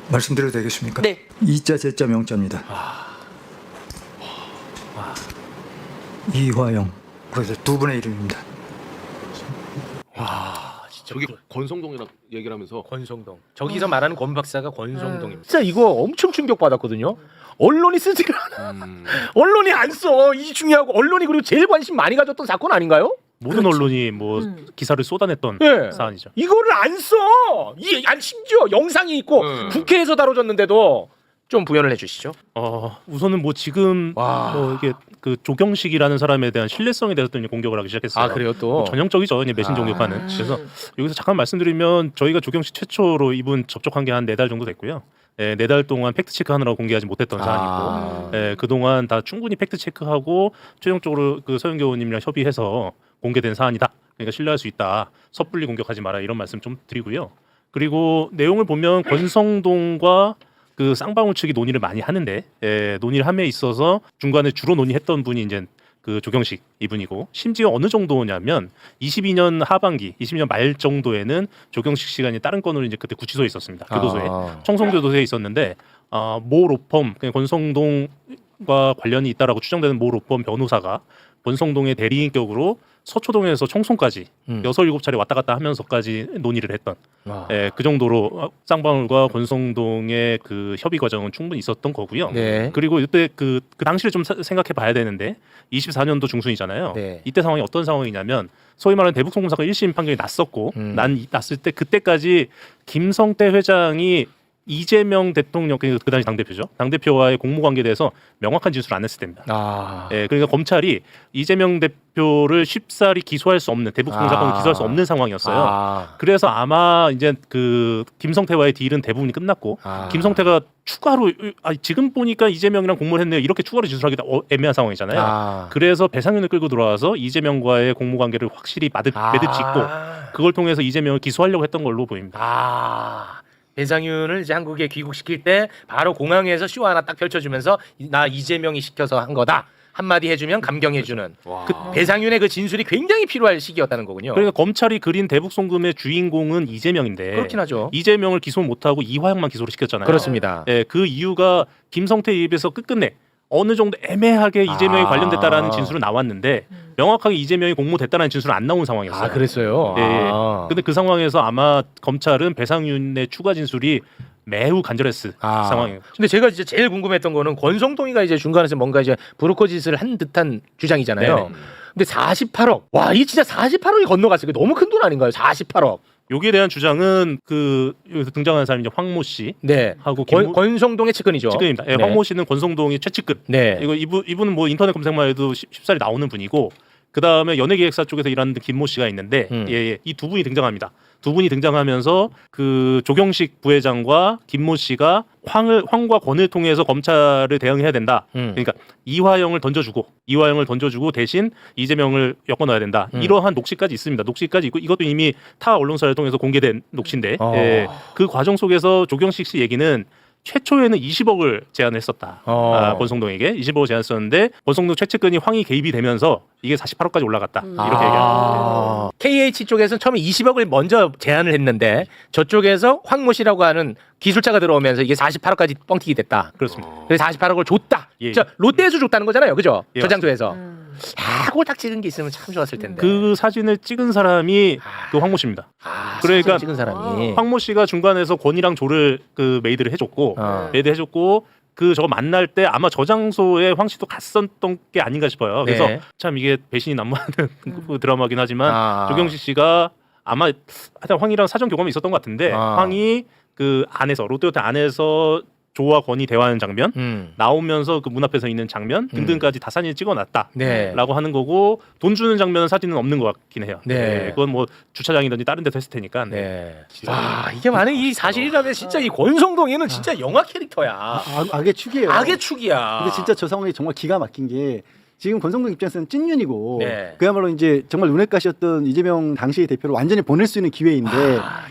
S12: 말씀드려도 되겠습니까?
S1: 네.
S12: 이자, 제자, 명자입니다. 이화영. 그래서 두 분의 이름입니다.
S8: 저기 권성동이랑 얘기를 하면서
S5: 권성동. 저기서 말하는 권 박사가 권성동입니다. 진짜 이거 엄청 충격받았거든요. 언론이 쓰지를 않아. 언론이 안 써. 이 중요하고 언론이 그리고 제일 관심 많이 가졌던 사건 아닌가요?
S13: 모든 언론이 뭐 기사를 쏟아냈던
S5: 네.
S13: 사안이죠.
S5: 이거를 안 써. 아니 심지어 영상이 있고 국회에서 다뤄졌는데도 좀 부연을 해주시죠.
S13: 우선은 뭐 지금 뭐 이게 그 조경식이라는 사람에 대한 신뢰성에 대해서 또 이제 공격을 하기 시작했어요.
S5: 아 그래요 또
S13: 뭐 전형적이죠, 이제 매신 공격하는. 그래서 여기서 잠깐 말씀드리면 저희가 조경식 최초로 이분 접촉한 게 한 4달 정도 됐고요. 4달 동안 팩트 체크하느라고 공개하지 못했던 사안이고 그동안 다 충분히 팩트 체크하고 최종적으로 그 서영교 의원님이랑 협의해서 공개된 사안이다. 그러니까 신뢰할 수 있다. 섣불리 공격하지 마라 이런 말씀 좀 드리고요. 그리고 내용을 보면 권성동과 그 쌍방울 측이 논의를 많이 하는데 논의를 함에 있어서 중간에 주로 논의했던 분이 이제 그 조경식 이분이고 심지어 어느 정도냐면 22년 하반기, 22년 말 정도에는 조경식 씨가 이제 다른 건으로 이제 그때 구치소에 있었습니다. 교도소에 청송교도소에 있었는데 모 로펌 그냥 권성동과 관련이 있다라고 추정되는 모 로펌 변호사가 권성동의 대리인격으로 서초동에서 청송까지 6-7차례 왔다 갔다 하면서까지 논의를 했던 그 정도로 쌍방울과 권성동의 그 협의 과정은 충분히 있었던 거고요.
S5: 네.
S13: 그리고 이때 그 당시를 좀 생각해 봐야 되는데 24년도 중순이잖아요.
S5: 네.
S13: 이때 상황이 어떤 상황이냐면 소위 말하는 대북송금사건 1심 판결이 났었고 났을 때 그때까지 김성태 회장이 이재명 대통령 그 당시 당대표죠. 당대표와의 공모관계에 대해서 명확한 진술을 안 했을 때입니다. 그러니까 검찰이 이재명 대표를 쉽사리 기소할 수 없는 대북송 사건을 기소할 수 없는 상황이었어요. 그래서 아마 이제 그 김성태와의 딜은 대부분이 끝났고 김성태가 추가로 지금 보니까 이재명이랑 공모를 했네요. 이렇게 추가로 진술하기도 애매한 상황이잖아요. 그래서 배상윤을 끌고 들어와서 이재명과의 공모관계를 확실히 매듭 짓고 그걸 통해서 이재명을 기소하려고 했던 걸로 보입니다.
S5: 배상윤을 이제 한국에 귀국시킬 때 바로 공항에서 쇼 하나 딱 펼쳐주면서 나 이재명이 시켜서 한 거다 한마디 해주면 감경해주는 그 배상윤의 그 진술이 굉장히 필요할 시기였다는 거군요.
S13: 그러니까 검찰이 그린 대북송금의 주인공은 이재명인데
S5: 그렇긴 하죠.
S13: 이재명을 기소 못하고 이화영만 기소를 시켰잖아요.
S5: 그렇습니다.
S13: 그 이유가 김성태 입에서 끝끝내 어느 정도 애매하게 이재명이 관련됐다라는 진술은 나왔는데 명확하게 이재명이 공모됐다라는 진술은 안 나온 상황이었어요.
S5: 그랬어요?
S13: 근데 그 상황에서 아마 검찰은 배상윤의 추가 진술이 매우 간절했을 상황이에요.
S5: 근데 제가 이제 제일 궁금했던 거는 권성동이가 이제 중간에서 뭔가 이제 브로커 짓을 한 듯한 주장이잖아요.
S13: 네네.
S5: 근데 48억. 와, 이 진짜 48억이 건너갔어요. 너무 큰 돈 아닌가요? 48억.
S13: 여기에 대한 주장은 그 여기서 등장하는 사람이 이제 황모 씨 하고
S5: 권성동의 측근이죠.
S13: 측근입니다. 황모 씨는 권성동의 최측근. 이거 이분은 뭐 인터넷 검색만 해도 쉽사리 나오는 분이고 그 다음에 연예기획사 쪽에서 일하는 김모 씨가 있는데 이 두 분이 등장합니다. 두 분이 등장하면서 그 조경식 부회장과 김모 씨가 황과 권을 통해서 검찰을 대응해야 된다. 그러니까 이화영을 던져주고 대신 이재명을 엮어 넣어야 된다. 이러한 녹취까지 있습니다. 녹취까지 있고 이것도 이미 타 언론사를 통해서 공개된 녹취인데 그 과정 속에서 조경식 씨 얘기는 최초에는 20억을 제안했었다. 권성동에게 20억을 제안했었는데 권성동 최측근이 황이 개입이 되면서 이게 48억까지 올라갔다. 이렇게 얘기합니다.
S5: KH 쪽에서는 처음에 20억을 먼저 제안을 했는데 저쪽에서 황모 씨라고 하는 기술자가 들어오면서 이게 48억까지 뻥튀기 됐다.
S13: 그렇습니다.
S5: 그래서 48억을 줬다. 자, 롯데에서 줬다는 거잖아요. 그죠? 저장소에서. 그걸 딱 찍은 게 있으면 참 좋았을 텐데.
S13: 그 사진을 찍은 사람이 그 황모 씨입니다. 그러니까
S5: 찍은 사람이
S13: 황모 씨가 중간에서 권이랑 조를 그 메이드를 해줬고 그 저거 만날 때 아마 저 장소에 황 씨도 갔었던 게 아닌가 싶어요. 그래서 참 이게 배신이 난무하는 그 드라마긴 하지만 조경식 씨가 아마 하여튼 황이랑 사전 교감이 있었던 것 같은데 황이 그 안에서 롯데호텔 안에서 조와 권이 대화하는 장면 나오면서 그 문 앞에 서 있는 장면 등등까지 다 사진을 찍어놨다라고 하는 거고 돈 주는 장면은 사진은 없는 것 같긴 해요. 그건 뭐 주차장이든지 다른 데서 했을 테니까.
S5: 와, 이게 만약 이 사실이라면 진짜 이 권성동이는 진짜 영화 캐릭터야.
S9: 악의 축이에요.
S5: 악의 축이야.
S9: 근데 진짜 저 상황이 정말 기가 막힌 게 지금 권성동 입장에서는 찐윤이고 그야말로 이제 정말 눈엣가시였던 이재명 당시 대표를 완전히 보낼 수 있는 기회인데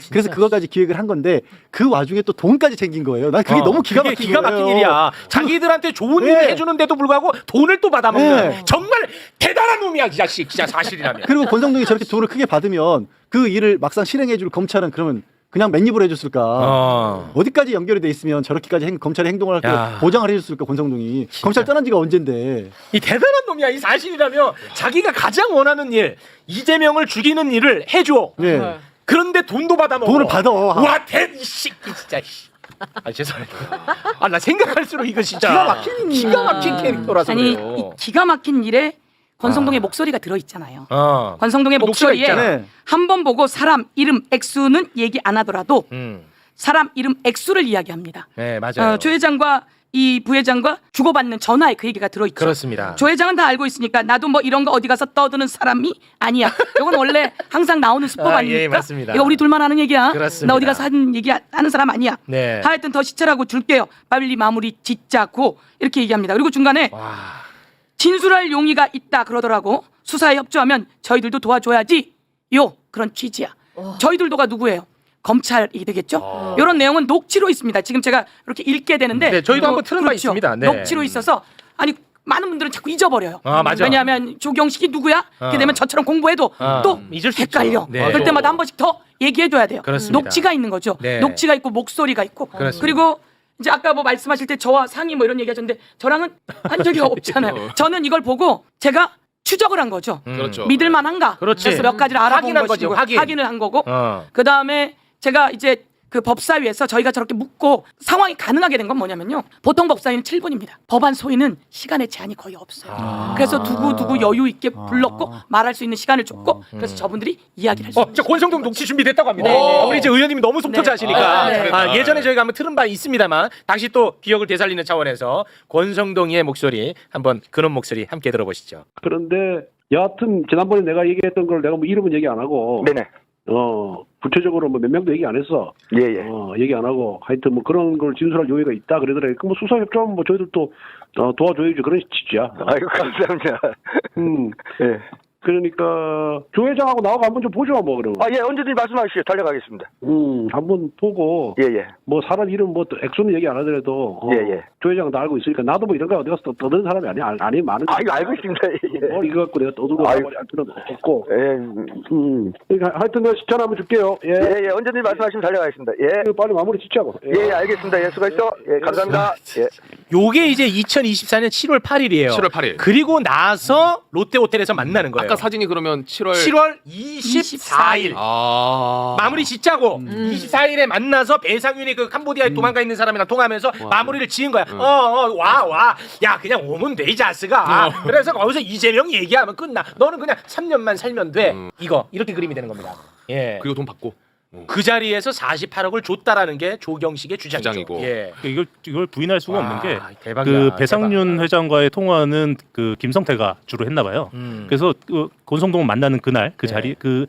S9: 그래서 그거까지 기획을 한 건데 그 와중에 또 돈까지 챙긴 거예요. 난 그게 너무 기가 막힌 거예요.
S5: 일이야. 자기들한테 좋은 일 해주는데도 불구하고 돈을 또 받아먹는 정말 대단한 놈이야. 이 자식 진짜 사실이라면.
S9: 그리고 권성동이 저렇게 돈을 크게 받으면 그 일을 막상 실행해줄 검찰은 그러면 그냥 맨입으로 해줬을까? 어디까지 연결이 돼 있으면 저렇게까지 검찰의 행동을 할 때 보장을 해줬을까? 권성동이 검찰 떠난 지가 언젠데.
S5: 이 대단한 놈이야. 이 사실이라면 자기가 가장 원하는 일 이재명을 죽이는 일을 해줘. 그런데 돈도 받아먹어.
S9: 돈을 받아.
S5: 와, 이씨 진짜. 죄송합니다. 나 생각할수록 이거 진짜 기가 막힌 캐릭터라서
S1: 아니
S5: 그래요.
S1: 이 기가 막힌 일에 권성동의 목소리가 들어있잖아요. 권성동의 목소리에 한 번 보고 사람 이름 액수는 얘기 안 하더라도 사람 이름 액수를 이야기합니다.
S5: 네, 맞아요.
S1: 조 회장과 이 부회장과 주고받는 전화에 그 얘기가 들어있죠.
S5: 그렇습니다.
S1: 조 회장은 다 알고 있으니까 나도 뭐 이런 거 어디 가서 떠드는 사람이 아니야. 이건 원래 항상 나오는 수법
S5: 아,
S1: 아닙니까?
S5: 예, 맞습니다.
S1: 이거 우리 둘만 하는 얘기야.
S5: 그렇습니다.
S1: 나 어디 가서 하는 얘기 하는 사람 아니야.
S5: 네.
S1: 하여튼 더 시찰하고 줄게요. 빨리 마무리 짓자고 이렇게 얘기합니다. 그리고 중간에
S5: 와.
S1: 진술할 용의가 있다 그러더라고. 수사에 협조하면 저희들도 도와줘야지. 그런 취지야. 저희들도가 누구예요? 검찰이 되겠죠. 이런 내용은 녹취로 있습니다. 지금 제가 이렇게 읽게 되는데
S5: 네, 저희도
S1: 이거
S5: 한번 틀은 바 있습니다. 네.
S1: 녹취로 있어서 아니 많은 분들은 자꾸 잊어버려요.
S5: 아, 맞아.
S1: 왜냐하면 조경식이 누구야? 그렇게 되면 저처럼 공부해도 또
S5: 잊을 수
S1: 헷갈려.
S5: 있죠. 네.
S1: 그럴 때마다 한 번씩 더 얘기해줘야 돼요.
S5: 그렇습니다.
S1: 녹취가 있는 거죠.
S5: 네.
S1: 녹취가 있고 목소리가 있고.
S5: 그렇습니다.
S1: 그리고 이제 아까 뭐 말씀하실 때 저와 상의 뭐 이런 얘기하셨는데 저랑은 한 적이 없잖아요. 저는 이걸 보고 제가 추적을 한 거죠.
S8: 그렇죠.
S1: 믿을만한가?
S5: 그렇지.
S1: 그래서 몇 가지를 알아본
S5: 확인한
S1: 것이고
S5: 거죠,
S1: 확인을 한 거고.
S5: 어.
S1: 그 다음에 제가 이제 그 법사위에서 저희가 저렇게 묻고 상황이 가능하게 된 건 뭐냐면요. 보통 법사위는 7분입니다. 법안 소위는 시간의 제한이 거의 없어요. 그래서 두고 여유 있게 불렀고 말할 수 있는 시간을 줬고 그래서 저분들이 이야기를 할 수 있는
S5: 저 권성동 녹취 준비됐다고 합니다.
S1: 네.
S5: 우리 이제 의원님이 너무 속 터지하시니까
S1: 네.
S5: 예전에 저희가 한번 틀은 바 있습니다만 다시 또 기억을 되살리는 차원에서 권성동의 목소리 한번 그런 목소리 함께 들어보시죠.
S3: 그런데 여하튼 지난번에 내가 얘기했던 걸 내가 뭐 이름은 얘기 안 하고
S4: 네네.
S3: 구체적으로 뭐 몇 명도 얘기 안 했어.
S4: 예예.
S3: 얘기 안 하고 하여튼 뭐 그런 걸 진술할 요의가 있다 그러더라고요. 그럼 뭐 수사 협조하면 뭐 저희들도 도와줘야지 그런 취지야.
S4: 아이고 감사합니다. 예.
S3: 그러니까 조 회장하고 나하고 한번 좀 보죠 뭐 그러면.
S4: 예, 언제든지 말씀하시죠. 달려가겠습니다.
S3: 한번 보고
S4: 예예.
S3: 뭐 사람 이름 뭐 액수는 얘기 안 하더라도
S4: 예예.
S3: 조 회장 다 알고 있으니까 나도 뭐 이런 거 어디 가서 떠드는 사람이 아니야. 아니 많은.
S4: 이거 알고 있습니다. 예.
S3: 뭐 이거 갖고 내가 떠들고 할 필요는 없고.
S4: 예.
S3: 그러니까 하여튼 내가 시간 한번 줄게요.
S4: 예, 언제든지 말씀하시면 달려가겠습니다. 예.
S3: 빨리 마무리 짓자고.
S4: 예, 알겠습니다. 예, 수고했어. 예, 감사합니다. 예.
S5: 요게 이제 2024년 7월 8일이에요.
S8: 7월 8일.
S5: 그리고 나서 롯데호텔에서 만나는 거예요.
S8: 아까 사진이 그러면
S5: 7월 24일. 마무리 짓자고 24일에 만나서 배상윤이 그 캄보디아에 도망가 있는 사람이랑 통화하면서 마무리를 지은 거야. 와. 야, 그냥 오면 돼, 이 자스가. 그래서 거기서 이재명 얘기하면 끝나. 너는 그냥 3년만 살면 돼. 이거 이렇게 그림이 되는 겁니다. 예.
S8: 그리고 돈 받고.
S5: 그 자리에서 48억을 줬다라는 게 조경식의 주장이고. 예.
S13: 이걸 부인할 수가 없는 게
S5: 대박이다,
S13: 그 배상윤 회장과의 통화는 그 김성태가 주로 했나 봐요. 그래서 그 권성동을 만나는 그날 그 자리 그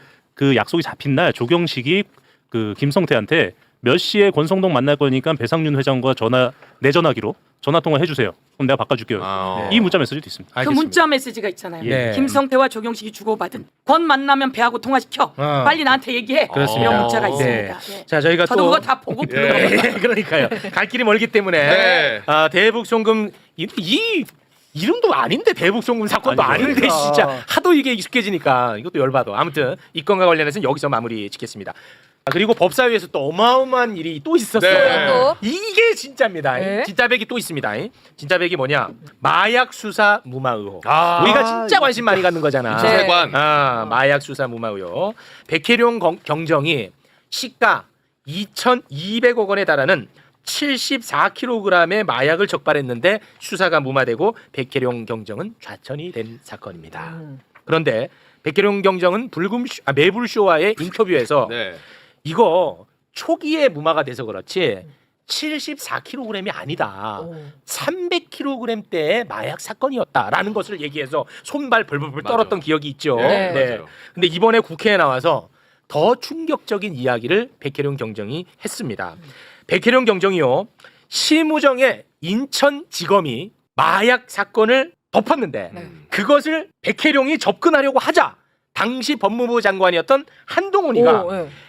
S13: 약속이 잡힌 날 조경식이 그 김성태한테 몇 시에 권성동 만날 거니까 배상윤 회장과 내 전화기로 전화 통화 해주세요. 그럼 내가 바꿔줄게요. 이 문자 메시지도 있습니다.
S1: 그 문자 메시지가 있잖아요.
S5: 네.
S1: 김성태와 조경식이 주고받은 권 만나면 배하고 통화시켜. 빨리 나한테 얘기해.
S5: 그렇습니다.
S1: 이런 문자가
S5: 네.
S1: 있습니다. 예.
S5: 자, 저희가
S1: 저도
S5: 또
S1: 그거 다 보고 부른 겁니다.
S5: 그러니까요. 갈 길이 멀기 때문에
S8: 네.
S5: 대북 송금 이 이름도 아닌데 대북 송금 사건도
S13: 아니죠.
S5: 아닌데 진짜 하도 이게 익숙해지니까 이것도 열받아. 아무튼 이 건과 관련해서는 여기서 마무리 짓겠습니다. 그리고 법사위에서 또 어마어마한 일이 또 있었어요.
S8: 네.
S11: 또?
S5: 이게 진짜입니다.
S11: 네.
S5: 진짜백이 또 있습니다. 진짜백이 뭐냐? 마약 수사 무마 의혹. 우리가 진짜 관심 많이 갖는 거잖아.
S8: 수사관.
S5: 마약 수사 무마 의혹. 백혜룡 경정이 시가 2,200억 원에 달하는 74kg의 마약을 적발했는데 수사가 무마되고 백혜룡 경정은 좌천이 된 사건입니다. 그런데 백혜룡 경정은 매불쇼와의 인터뷰에서
S8: 네.
S5: 이거 초기에 무마가 돼서 그렇지 74kg이 아니다. 300kg대의 마약 사건이었다라는 것을 얘기해서 손발 벌벌 떨었던 기억이 있죠.
S8: 네. 맞아요.
S5: 근데 이번에 국회에 나와서 더 충격적인 이야기를 백혜룡 경정이 했습니다. 백혜룡 경정이요. 심우정의 인천지검이 마약 사건을 덮었는데 그것을 백혜룡이 접근하려고 하자 당시 법무부 장관이었던 한동훈이가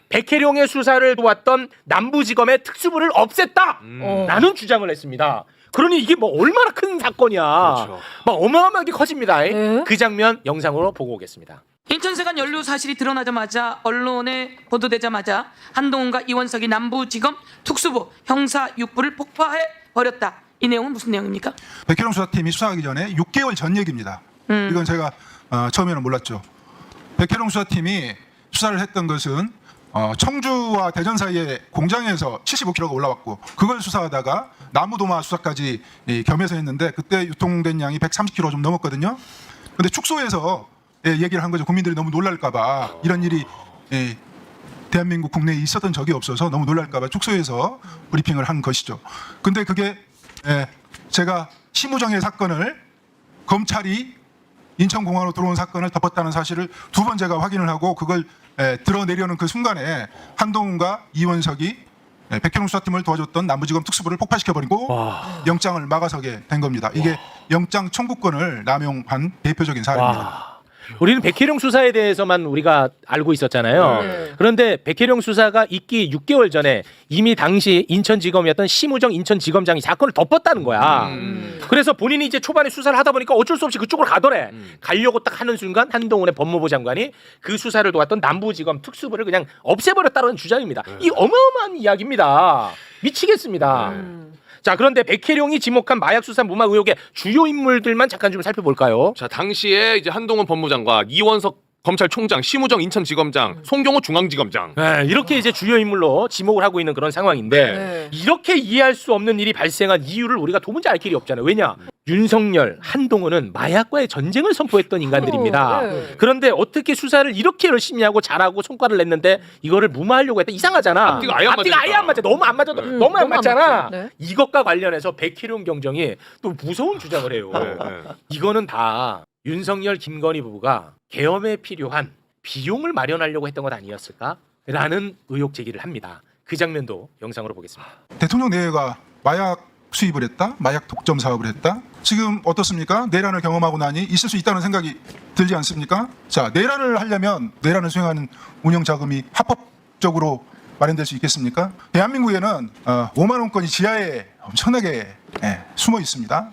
S5: 백혜룡의 수사를 도왔던 남부지검의 특수부를 없앴다! 라는 주장을 했습니다. 그러니 이게 뭐 얼마나 큰 사건이야.
S8: 그렇죠.
S5: 막 어마어마하게 커집니다. 그 장면 영상으로 보고 오겠습니다.
S1: 인천세관 연루 사실이 드러나자마자 언론에 보도되자마자 한동훈과 이원석이 남부지검 특수부 형사 6부를 폭파해 버렸다. 이 내용은 무슨 내용입니까?
S14: 백혜룡 수사팀이 수사하기 전에 6개월 전 얘기입니다. 이건 제가 처음에는 몰랐죠. 백혜룡 수사팀이 수사를 했던 것은 청주와 대전 사이에 공장에서 75kg가 올라왔고 그걸 수사하다가 나무도마 수사까지 겸해서 했는데 그때 유통된 양이 130kg 좀 넘었거든요. 근데 축소해서 얘기를 한 거죠. 국민들이 너무 놀랄까봐 이런 일이 대한민국 국내에 있었던 적이 없어서 너무 놀랄까봐 축소해서 브리핑을 한 것이죠. 근데 그게 제가 심우정의 사건을 검찰이 인천공항으로 들어온 사건을 덮었다는 사실을 두 번 제가 확인을 하고 그걸 드러내려는 그 순간에 한동훈과 이원석이 백혜룡 수사팀을 도와줬던 남부지검 특수부를 폭파시켜버리고 영장을 막아서게 된 겁니다. 이게 영장 청구권을 남용한 대표적인 사례입니다.
S5: 우리는 백혜룡 수사에 대해서만 우리가 알고 있었잖아요. 그런데 백혜룡 수사가 있기 6개월 전에 이미 당시 인천지검이었던 심우정 인천지검장이 사건을 덮었다는 거야. 그래서 본인이 이제 초반에 수사를 하다 보니까 어쩔 수 없이 그쪽으로 가더래. 가려고 딱 하는 순간 한동훈의 법무부 장관이 그 수사를 도왔던 남부지검 특수부를 그냥 없애버렸다는 주장입니다. 이 어마어마한 이야기입니다. 미치겠습니다. 자, 그런데 백혜룡이 지목한 마약 수사 무마 의혹의 주요 인물들만 잠깐 좀 살펴볼까요?
S8: 자, 당시에 이제 한동훈 법무장관, 이원석 검찰총장, 심우정 인천지검장, 송경호 중앙지검장.
S5: 네, 이렇게 이제 주요 인물로 지목을 하고 있는 그런 상황인데 이렇게 이해할 수 없는 일이 발생한 이유를 우리가 도무지 알 길이 없잖아요. 왜냐? 윤석열, 한동훈은 마약과의 전쟁을 선포했던 인간들입니다. 그런데 어떻게 수사를 이렇게 열심히 하고 잘하고 성과를 냈는데 이거를 무마하려고 했다? 이상하잖아.
S8: 앞뒤가 아예 안
S5: 맞아. 너무 안 맞아. 너무 안 맞잖아. 이것과 관련해서 백혜룡 경정이 또 무서운 주장을 해요. 이거는 다 윤석열, 김건희 부부가 계엄에 필요한 비용을 마련하려고 했던 것 아니었을까? 라는 의혹 제기를 합니다. 그 장면도 영상으로 보겠습니다.
S14: 대통령 내외가 마약 수입을 했다, 마약 독점 사업을 했다. 지금 어떻습니까? 내란을 경험하고 나니 있을 수 있다는 생각이 들지 않습니까? 자, 내란을 하려면 내란을 수행하는 운영 자금이 합법적으로 마련될 수 있겠습니까? 대한민국에는 5만 원권이 지하에 엄청나게 숨어 있습니다.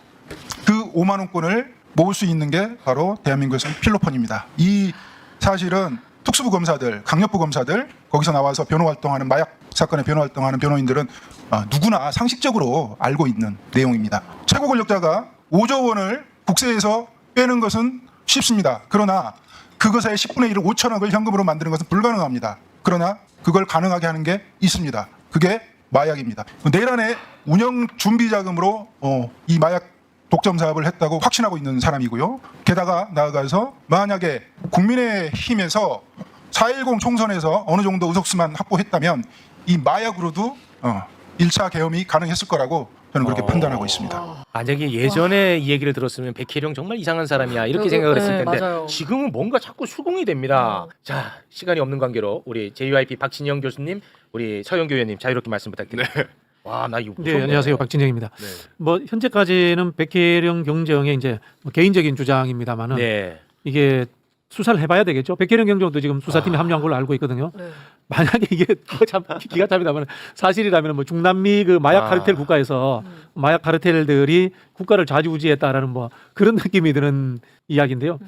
S14: 그 5만 원권을 모을 수 있는 게 바로 대한민국에서는 필로폰입니다. 이 사실은 특수부 검사들, 강력부 검사들, 거기서 나와서 변호 활동하는 마약 사건의 변호 활동하는 변호인들은 누구나 상식적으로 알고 있는 내용입니다. 최고 권력자가 5조 원을 국세에서 빼는 것은 쉽습니다. 그러나 그것의 10분의 1을 5천억을 현금으로 만드는 것은 불가능합니다. 그러나 그걸 가능하게 하는 게 있습니다. 그게 마약입니다. 내란의 운영 준비 자금으로 이 마약 독점 사업을 했다고 확신하고 있는 사람이고요. 게다가 나아가서 만약에 국민의힘에서 4.10 총선에서 어느 정도 의석수만 확보했다면 이 마약으로도 1차 계엄이 가능했을 거라고 저는 그렇게 판단하고 있습니다.
S5: 만약에 예전에 이 얘기를 들었으면 백혜룡 정말 이상한 사람이야 이렇게 생각을 했을 텐데
S1: 맞아요.
S5: 지금은 뭔가 자꾸 수긍이 됩니다. 자, 시간이 없는 관계로 우리 JYP 박진영 교수님, 우리 서영교 의원님 자유롭게 말씀 부탁드립니다. 와, 나 이거 무섭네.
S11: 네, 안녕하세요. 박진영입니다. 뭐 현재까지는 백혜룡 경정의 이제 뭐 개인적인 주장입니다만은 이게 수사를 해봐야 되겠죠. 백혜룡 경정도 지금 수사팀에 합류한 걸로 알고 있거든요. 만약에 이게 참 기가 찹니다만 사실이라면 뭐 중남미 그 마약 카르텔 국가에서 마약 카르텔들이 국가를 좌지우지했다라는 뭐 그런 느낌이 드는 이야기인데요.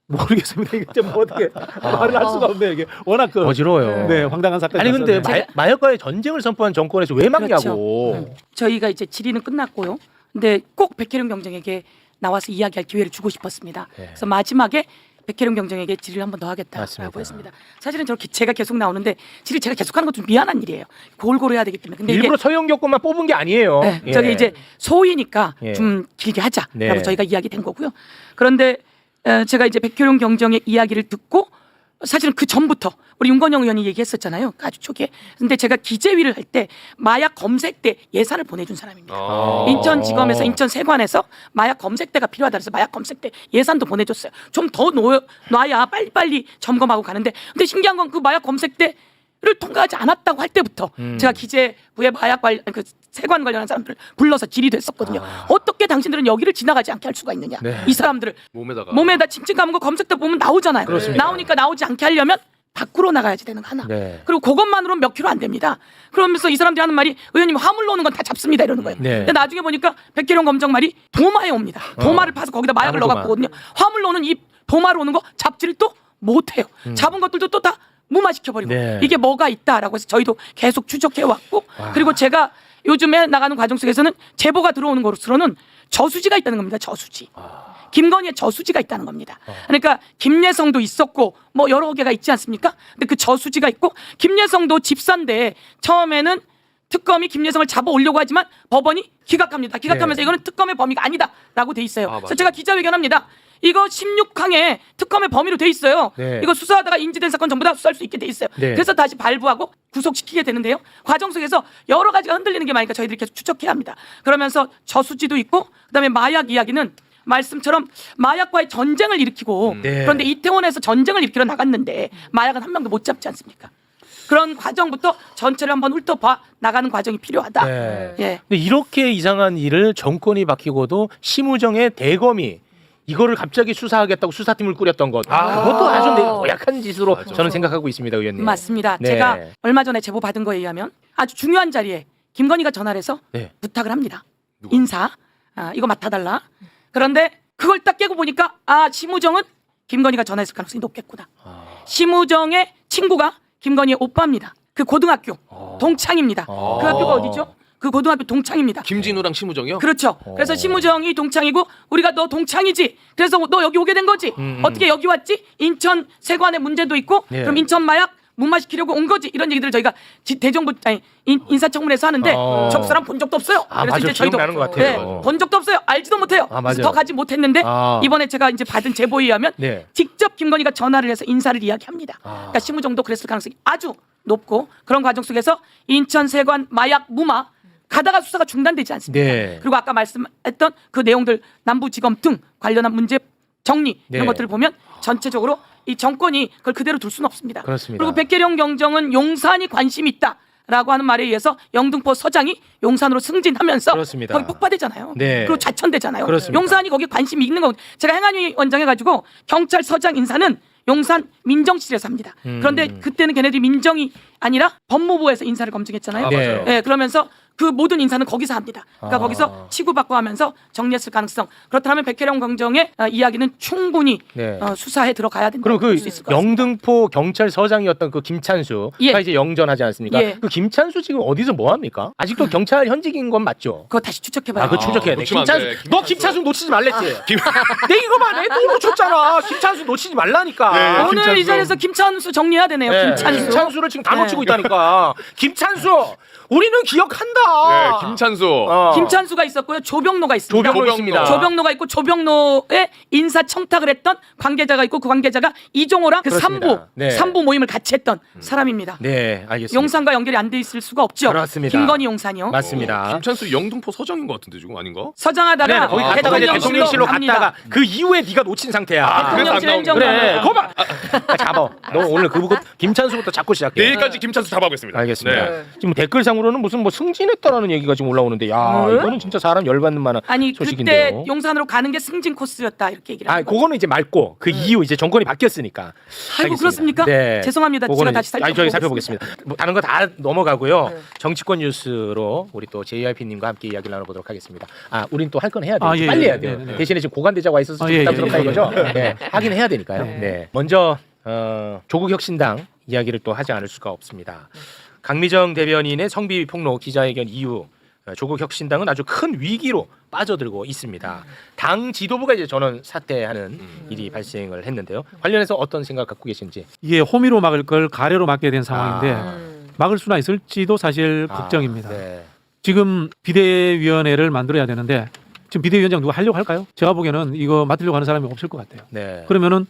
S11: 모르겠습니다. 이게 좀 어떻게 말을 할 수가 없네요. 이게 워낙 그
S5: 어지러워요.
S11: 네, 황당한 사건이.
S5: 아니 근데 마약과의 전쟁을 선포한 정권에서 왜 막냐고.
S1: 그렇죠. 저희가 이제 질의는 끝났고요. 근데 꼭 백혜룡 경정에게 나와서 이야기할 기회를 주고 싶었습니다. 그래서 마지막에 백혜룡 경정에게 질의를 한 번 더 하겠다라고 했습니다. 사실은 저렇게 제가 계속 나오는데 질의 제가 계속하는 건 좀 미안한 일이에요. 골고루 해야 되기 때문에. 근데
S5: 일부러 서영교 것만 뽑은 게 아니에요.
S1: 저기 이제 소위니까 좀 길게 하자라고 저희가 이야기된 거고요. 그런데 제가 이제 백혜룡 경정의 이야기를 듣고 사실은 그 전부터 우리 윤건영 의원이 얘기했었잖아요. 아주 초기에. 근데 제가 기재위를 할 때 마약 검색대 예산을 보내준 사람입니다. 인천지검에서 인천세관에서 마약 검색대가 필요하다 그래서 마약 검색대 예산도 보내줬어요. 좀 더 놔야 빨리빨리 점검하고 가는데 근데 신기한 건 그 마약 검색대 를 통과하지 않았다고 할 때부터 제가 기재부의 마약 관련 그 세관 관련한 사람들을 불러서 질의도 했었거든요. 어떻게 당신들은 여기를 지나가지 않게 할 수가 있느냐? 이 사람들을 몸에다 칭칭 감은 거 검색대 보면 나오잖아요.
S5: 그렇습니다.
S1: 나오니까 나오지 않게 하려면 밖으로 나가야지 되는 거 하나. 그리고 그것만으로 몇 킬로 안 됩니다. 그러면서 이 사람들이 하는 말이 의원님 화물로 오는 건 다 잡습니다 이러는 거예요. 근데 나중에 보니까 백혜룡 검정 말이 도마에 옵니다. 도마를 파서 거기다 마약을 넣어갖고 오거든요. 화물로 오는 이 도마로 오는 거 잡지를 또 못해요. 잡은 것들도 또 다 무마시켜버리고 이게 뭐가 있다라고 해서 저희도 계속 추적해왔고 그리고 제가 요즘에 나가는 과정 속에서는 제보가 들어오는 것으로는 저수지가 있다는 겁니다. 저수지. 김건희의 저수지가 있다는 겁니다. 그러니까 김예성도 있었고 뭐 여러 개가 있지 않습니까? 근데 그 저수지가 있고 김예성도 집사인데 처음에는 특검이 김예성을 잡아 오려고 하지만 법원이 기각합니다. 기각하면서 이거는 특검의 범위가 아니다라고 돼 있어요. 그래서 제가 기자회견합니다. 이거 16항에 특검의 범위로 돼 있어요.
S5: 네.
S1: 이거 수사하다가 인지된 사건 전부 다 수사할 수 있게 돼 있어요.
S5: 네.
S1: 그래서 다시 발부하고 구속시키게 되는데요. 과정 속에서 여러 가지가 흔들리는 게 많으니까 저희들이 계속 추적해야 합니다. 그러면서 저수지도 있고 그다음에 마약 이야기는 말씀처럼 마약과의 전쟁을 일으키고
S5: 네.
S1: 그런데 이태원에서 전쟁을 일으키러 나갔는데 마약은 한 명도 못 잡지 않습니까? 그런 과정부터 전체를 한번 훑어봐 나가는 과정이 필요하다.
S5: 네.
S1: 예.
S5: 근데 이렇게 이상한 일을 정권이 바뀌고도 심우정의 대검이 이거를 갑자기 수사하겠다고 수사팀을 꾸렸던 것. 그것도 아주 고약한 짓으로 저는 생각하고 있습니다, 의원님.
S1: 맞습니다.
S5: 네.
S1: 제가 얼마 전에 제보 받은 거에 의하면 아주 중요한 자리에 김건희가 전화를 해서
S5: 네.
S1: 부탁을 합니다. 인사 이거 맡아달라. 그런데 그걸 딱 깨고 보니까 심우정은 김건희가 전화했을 가능성이 높겠구나. 심우정의 친구가 김건희의 오빠입니다. 그 고등학교 동창입니다. 그 학교가 어디죠? 그 고등학교 동창입니다.
S8: 김진우랑 심우정이요?
S1: 그렇죠. 그래서 심우정이 동창이고 우리가 너 동창이지. 그래서 너 여기 오게 된 거지. 어떻게 여기 왔지? 인천 세관에 문제도 있고
S5: 네.
S1: 그럼 인천 마약 무마시키려고 온 거지. 이런 얘기들을 저희가 대정부 인사청문회에서 하는데 적사람 본 적도 없어요. 그래서 이제 저희도
S5: 기억나는 것 같아요.
S1: 본 적도 없어요. 알지도 못해요.
S5: 맞아요.
S1: 그래서 더 가지 못했는데 이번에 제가 이제 받은 제보에 의하면
S5: 네.
S1: 직접 김건희가 전화를 해서 인사를 이야기합니다. 그러니까 심우정도 그랬을 가능성이 아주 높고 그런 과정 속에서 인천 세관 마약 무마 가다가 수사가 중단되지 않습니까?
S5: 네.
S1: 그리고 아까 말씀했던 그 내용들 남부지검 등 관련한 문제 정리
S5: 네.
S1: 이런 것들을 보면 전체적으로 이 정권이 그걸 그대로 둘 수는 없습니다.
S5: 그렇습니다.
S1: 그리고 백계령 경정은 용산이 관심이 있다라고 하는 말에 의해서 영등포 서장이 용산으로 승진하면서
S5: 그렇습니다.
S1: 거기 폭파되잖아요.
S5: 네.
S1: 그리고 좌천되잖아요.
S5: 그렇습니다.
S1: 용산이 거기에 관심이 있는 거고 제가 행안위 원장 해가지고 경찰서장 인사는 용산 민정실에서 합니다. 그런데 그때는 걔네들이 민정이 아니라 법무부에서 인사를 검증했잖아요.
S5: 네.
S1: 네, 그러면서 그 모든 인사는 거기서 합니다. 그러니까 거기서 치고받고 하면서 정리했을 가능성. 그렇다면 백혜령 경정의 이야기는 충분히
S5: 네.
S1: 수사에 들어가야 된다.
S5: 그럼 그
S1: 수 있을 것 같습니다.
S5: 영등포 경찰서장이었던 그 김찬수가
S1: 예.
S5: 이제 영전하지 않습니까?
S1: 예.
S5: 그 김찬수 지금 어디서 뭐 합니까? 아직도 경찰 현직인 건 맞죠?
S1: 그거 다시 추적해봐요.
S5: 그거 추적해야 돼.
S8: 놓치면 안 돼.
S5: 김찬수, 너 김찬수 놓치지 말랬지. 내 이거만 해. 또 놓쳤잖아. 김찬수 놓치지 말라니까.
S8: 네,
S1: 오늘
S8: 김찬수.
S1: 이 자리에서 김찬수 정리해야 되네요.
S5: 네,
S1: 김찬수.
S5: 를 지금 다
S1: 네.
S5: 놓치고 있다니까. 김찬수, 우리는 기억한다.
S8: 네, 김찬수.
S1: 김찬수가 있었고요. 조병노가 있습니다.
S5: 조병노 있습니다.
S1: 조병노가 있고 조병노의 인사 청탁을 했던 관계자가 있고 그 관계자가 이종호랑 그
S5: 그렇습니다. 네.
S1: 삼부 모임을 같이 했던 사람입니다.
S5: 네, 알겠습니다.
S1: 용산과 연결이 안 돼 있을 수가 없죠.
S5: 그렇습니다.
S1: 김건희 용산이요.
S5: 맞습니다.
S8: 김찬수 영등포 서장인 것 같은데 지금 아닌가?
S1: 서장하다가
S5: 네, 거기 갔다가 이제 대통령실로
S1: 갑니다.
S5: 갔다가 그 이후에 네가 놓친 상태야.
S1: 대통령실
S8: 그래서 안
S1: 행정관.
S5: 그래, 거봐. 잡아. 너 오늘 그부터 김찬수부터 잡고 시작해.
S8: 내일까지 김찬수 잡아보겠습니다.
S5: 알겠습니다.
S8: 네.
S5: 지금 댓글상으로는 무슨 뭐 승진했다라는 얘기가 지금 올라오는데, 야, 이거는 진짜 사람 열받는 만한
S1: 아니
S5: 소식인데요.
S1: 그때 용산으로 가는 게 승진 코스였다 이렇게 얘기를 하는 거죠.
S5: 그거는 이제 맑고 그 이후 이제 정권이 바뀌었으니까.
S1: 아이고
S5: 알겠습니다.
S1: 그렇습니까?
S5: 네.
S1: 죄송합니다. 제가
S5: 그거는
S1: 다시
S5: 저희 살펴보겠습니다. 뭐 다른 거 다 넘어가고요.
S1: 네.
S5: 정치권 뉴스로 우리 또 JYP님과 함께 이야기를 나눠보도록 하겠습니다. 우린 또 할 건 해야 돼요.
S11: 아, 예,
S5: 빨리
S11: 예,
S5: 해야 돼요.
S11: 네, 네.
S5: 대신에 지금 고관대자가 와 있어서 좀
S11: 예,
S5: 부담스럽다
S11: 예,
S5: 이거죠.
S11: 예.
S5: 네. 하긴 해야 되니까요. 네. 먼저 조국 혁신당 이야기를 또 하지 않을 수가 없습니다. 강미정 대변인의 성비 폭로 기자회견 이후 조국 혁신당은 아주 큰 위기로 빠져들고 있습니다. 당 지도부가 이제 전원 사퇴하는 일이 발생을 했는데요. 관련해서 어떤 생각 갖고 계신지.
S11: 이게 호미로 막을 걸 가래로 막게 된 상황인데 막을 수나 있을지도 사실 걱정입니다.
S5: 네.
S11: 지금 비대위원회를 만들어야 되는데 지금 비대위원장 누가 하려고 할까요? 제가 보기에는 이거 맡으려고 하는 사람이 없을 것 같아요.
S5: 네.
S11: 그러면은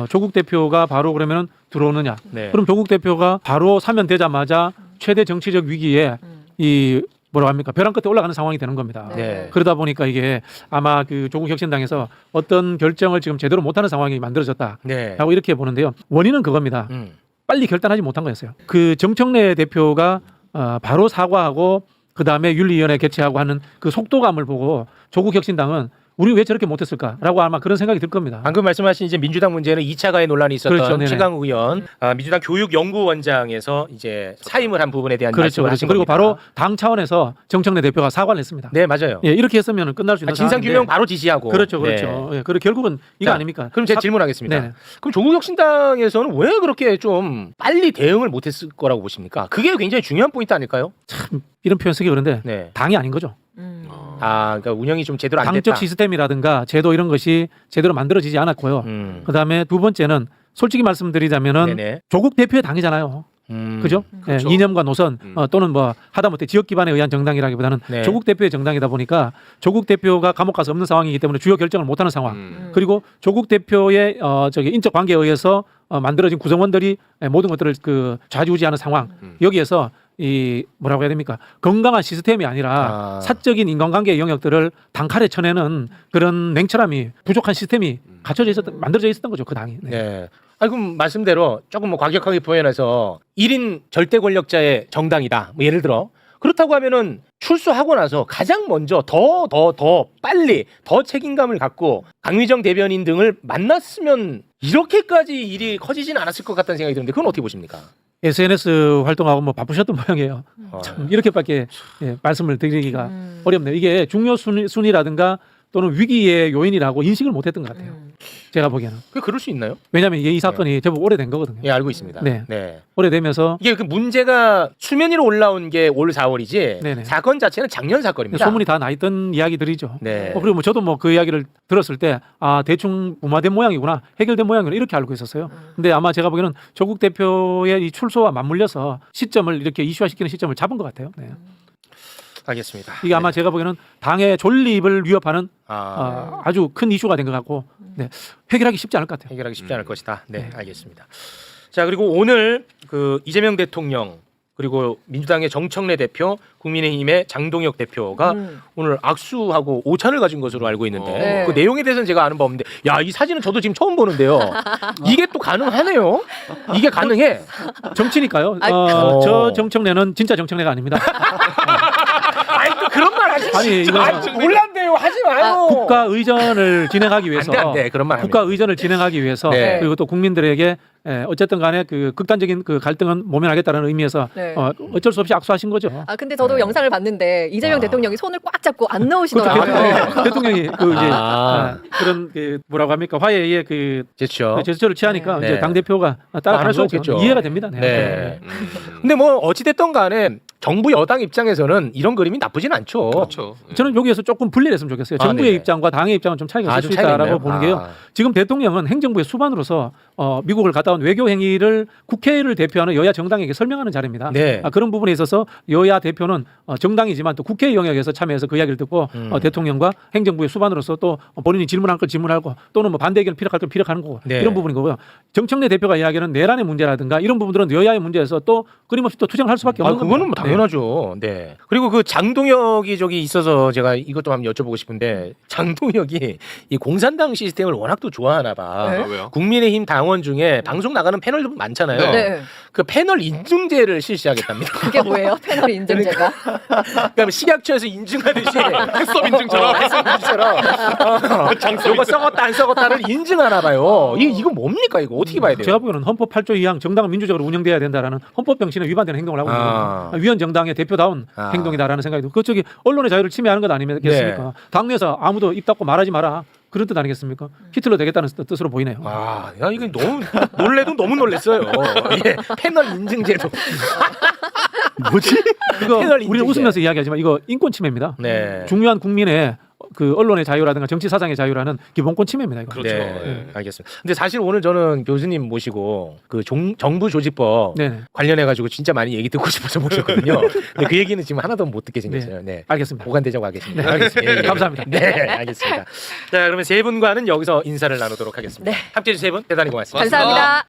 S11: 조국 대표가 바로 그러면은 들어오느냐?
S5: 네.
S11: 그럼 조국 대표가 바로 사면되자마자 최대 정치적 위기에 이 뭐라고 합니까? 벼랑 끝에 올라가는 상황이 되는 겁니다.
S5: 네.
S11: 그러다 보니까 이게 아마 그 조국 혁신당에서 어떤 결정을 지금 제대로 못하는 상황이 만들어졌다.
S5: 네.
S11: 라고 이렇게 보는데요. 원인은 그겁니다. 빨리 결단하지 못한 거였어요. 그 정청래 대표가 바로 사과하고 그 다음에 윤리위원회 개최하고 하는 그 속도감을 보고 조국 혁신당은 우리 왜 저렇게 못했을까라고 아마 그런 생각이 들 겁니다.
S5: 방금 말씀하신 이제 민주당 문제는 2차 가해 논란이 있었던
S11: 그렇죠, 네네.
S5: 최강욱 의원, 민주당 교육연구원장에서 이제 사임을 한 부분에 대한
S11: 그렇죠,
S5: 말씀을
S11: 그렇죠.
S5: 하신
S11: 그리고
S5: 겁니다.
S11: 바로 당 차원에서 정청래 대표가 사과를 했습니다.
S5: 네, 맞아요.
S11: 예, 이렇게 했으면 끝날 수 있는
S5: 진상
S11: 상황인데.
S5: 규명 바로 지시하고.
S11: 그렇죠, 그렇죠.
S5: 네.
S11: 예, 그리고 결국은 이거
S5: 자,
S11: 아닙니까?
S5: 그럼 제가 질문하겠습니다.
S11: 네네.
S5: 그럼 조국 혁신당에서는 왜 그렇게 좀 빨리 대응을 못했을 거라고 보십니까? 그게 굉장히 중요한 포인트 아닐까요?
S11: 참 이런 표현 쓰기 그런데
S5: 네.
S11: 당이 아닌 거죠.
S5: 그러니까 운영이 좀 제대로 안 됐다.
S11: 당적 시스템이라든가 제도 이런 것이 제대로 만들어지지 않았고요. 그다음에 두 번째는 솔직히 말씀드리자면은
S5: 네네.
S11: 조국 대표의 당이잖아요. 그죠?
S8: 그렇죠.
S11: 예, 이념과 노선 또는 뭐 하다못해 지역 기반에 의한 정당이라기보다는
S5: 네.
S11: 조국 대표의 정당이다 보니까 조국 대표가 감옥 가서 없는 상황이기 때문에 주요 결정을 못하는 상황. 그리고 조국 대표의 저기 인적 관계에 의해서 만들어진 구성원들이 모든 것들을 그 좌지우지하는 상황. 여기에서 이 뭐라고 해야 됩니까? 건강한 시스템이 아니라 사적인 인간관계의 영역들을 단칼에 쳐내는 그런 냉철함이 부족한 시스템이 갖춰져 있었던 만들어져 있었던 거죠, 그 당이. 네.
S5: 네. 아, 그럼 말씀대로 조금 뭐 과격하게 표현해서 1인 절대 권력자의 정당이다. 뭐 예를 들어 그렇다고 하면은 출소하고 나서 가장 먼저 더 빨리 더 책임감을 갖고 강미정 대변인 등을 만났으면 이렇게까지 일이 커지진 않았을 것 같다는 생각이 드는데 그건 어떻게 보십니까?
S11: SNS 활동하고 뭐 바쁘셨던 모양이에요. 참 이렇게밖에 말씀을 드리기가 어렵네요. 이게 중요 순위라든가 또는 위기의 요인이라고 인식을 못했던 것 같아요. 제가 보기에는.
S5: 그럴 수 있나요?
S11: 왜냐하면 이게 이 사건이 제법 오래된 거거든요.
S5: 예, 알고 있습니다.
S11: 네. 오래되면서
S5: 이게 그 문제가 수면 위로 올라온 게 올 4월이지
S11: 네네.
S5: 사건 자체는 작년 사건입니다.
S11: 소문이 다 나 있던 이야기들이죠.
S5: 네.
S11: 그리고 뭐 저도 뭐 그 이야기를 들었을 때 대충 무마된 모양이구나, 해결된 모양이구나 이렇게 알고 있었어요. 근데 아마 제가 보기에는 조국 대표의 이 출소와 맞물려서 시점을 이렇게 이슈화시키는 시점을 잡은 것 같아요. 네.
S5: 알겠습니다.
S11: 이게 아마 제가 보기에는 당의 존립을 위협하는 아주 큰 이슈가 된 것 같고 해결하기 쉽지 않을 것 같아요.
S5: 해결하기 쉽지 않을 것이다. 네, 알겠습니다. 자, 그리고 오늘 그 이재명 대통령 그리고 민주당의 정청래 대표, 국민의힘의 장동혁 대표가 오늘 악수하고 오찬을 가진 것으로 알고 있는데
S15: 네.
S5: 그 내용에 대해서는 제가 아는 바 없는데 야, 이 사진은 저도 지금 처음 보는데요. 이게 또 가능하네요. 이게 가능해.
S11: 정치니까요. 저 정청래는 진짜 정청래가 아닙니다.
S5: 아니 또 그런 말 하지.
S11: 아니 이거
S5: 몰랐네요. 하지 마요.
S11: 국가 의전을 진행하기 위해서
S5: 안 돼, 그런 말
S11: 국가 의전을 진행하기 위해서
S5: 네.
S11: 그리고 또 국민들에게 어쨌든 간에 그 극단적인 그 갈등은 모면하겠다는 의미에서
S15: 네.
S11: 어쩔 수 없이 악수하신 거죠.
S15: 근데 저도 영상을 봤는데 이재명 대통령이 손을 꽉 잡고 안 넣으시더라고요.
S11: 대통령이 그 이제 그런 그 뭐라고 합니까 화해의 그 제스처를 취하니까
S5: 네.
S11: 이제 당 대표가 따라갈 수 없겠죠. 이해가 됩니다.
S5: 네. 근데 뭐 어찌 됐던 간에 정부 여당 입장에서는 이런 그림이 나쁘진 않죠.
S8: 그렇죠.
S11: 저는 여기에서 조금 분리했으면 좋겠어요. 정부의 입장과 당의 입장은 좀 차이가 있을 수 있다라고 보는 게요. 지금 대통령은 행정부의 수반으로서 미국을 갔다 온 외교 행위를 국회를 대표하는 여야 정당에게 설명하는 자리입니다.
S5: 네.
S11: 그런 부분에 있어서 여야 대표는 정당이지만 또 국회 영역에서 참여해서 그 이야기를 듣고 대통령과 행정부의 수반으로서 또 본인이 질문할 걸 질문하고 또는 뭐 반대 의견을 피력할 걸 피력하는 거고
S5: 네.
S11: 이런 부분인 거고요. 정청래 대표가 이야기하는 내란의 문제라든가 이런 부분들은 여야의 문제에서 또 끊임없이 또 투쟁을 할 수밖에 없는 겁니다.
S5: 그거는 뭐 당연하죠. 네. 그리고 그 장동혁이 저기 있어서 제가 이것도 한번 여쭤보고 싶은데 장동혁이 이 공산당 시스템을 워낙 또 좋아하나 봐.
S8: 네. 왜요?
S5: 국민의힘 당원 중에 방송 나가는 패널들 많잖아요.
S15: 네.
S5: 그 패널 인증제를 실시하겠답니다.
S15: 그게 뭐예요? 패널 인증제가?
S5: 그러니까 식약처에서 인증하듯이
S8: 해썹 인증처럼.
S5: 이거 썩었다 안 썩었다를 인증하나 봐요. 이거 뭡니까 이거 어떻게 봐야 돼요?
S11: 제가 보기에는 헌법 8조 2항 정당은 민주적으로 운영돼야 된다라는 헌법 정신에 위반되는 행동을 하고 있는 겁니다. 위원 정당의 대표다운 행동이다라는 생각이 들고 그쪽이 언론의 자유를 침해하는 것 아니겠습니까?
S5: 네.
S11: 당내에서 아무도 입 닫고 말하지 마라. 그런 뜻 아니겠습니까? 히틀러 되겠다는 뜻으로 보이네요.
S5: 야, 이거 너무 놀래도 너무 놀랬어요. 예, 패널 인증제도.
S11: 뭐지? 이거
S5: 패널
S11: 우리는
S5: 인증제.
S11: 웃으면서 이야기하지만 이거 인권 침해입니다.
S5: 네.
S11: 중요한 국민의 그 언론의 자유라든가 정치 사상의 자유라는 기본권 침해입니다. 이거.
S8: 그렇죠.
S5: 네, 알겠습니다. 근데 사실 오늘 저는 교수님 모시고 그 정부 조직법
S11: 네네.
S5: 관련해 가지고 진짜 많이 얘기 듣고 싶어서 모셨거든요. 근데 그 얘기는 지금 하나도 못 듣게 생겼어요. 네,
S11: 알겠습니다.
S5: 보관되자고 하겠습니다.
S11: 네, 알겠습니다.
S5: 예, 예.
S11: 감사합니다.
S5: 네, 알겠습니다. 자, 그러면 세 분과는 여기서 인사를 나누도록 하겠습니다. 함께해 주신 세 분 대단히 고맙습니다.
S15: 감사합니다.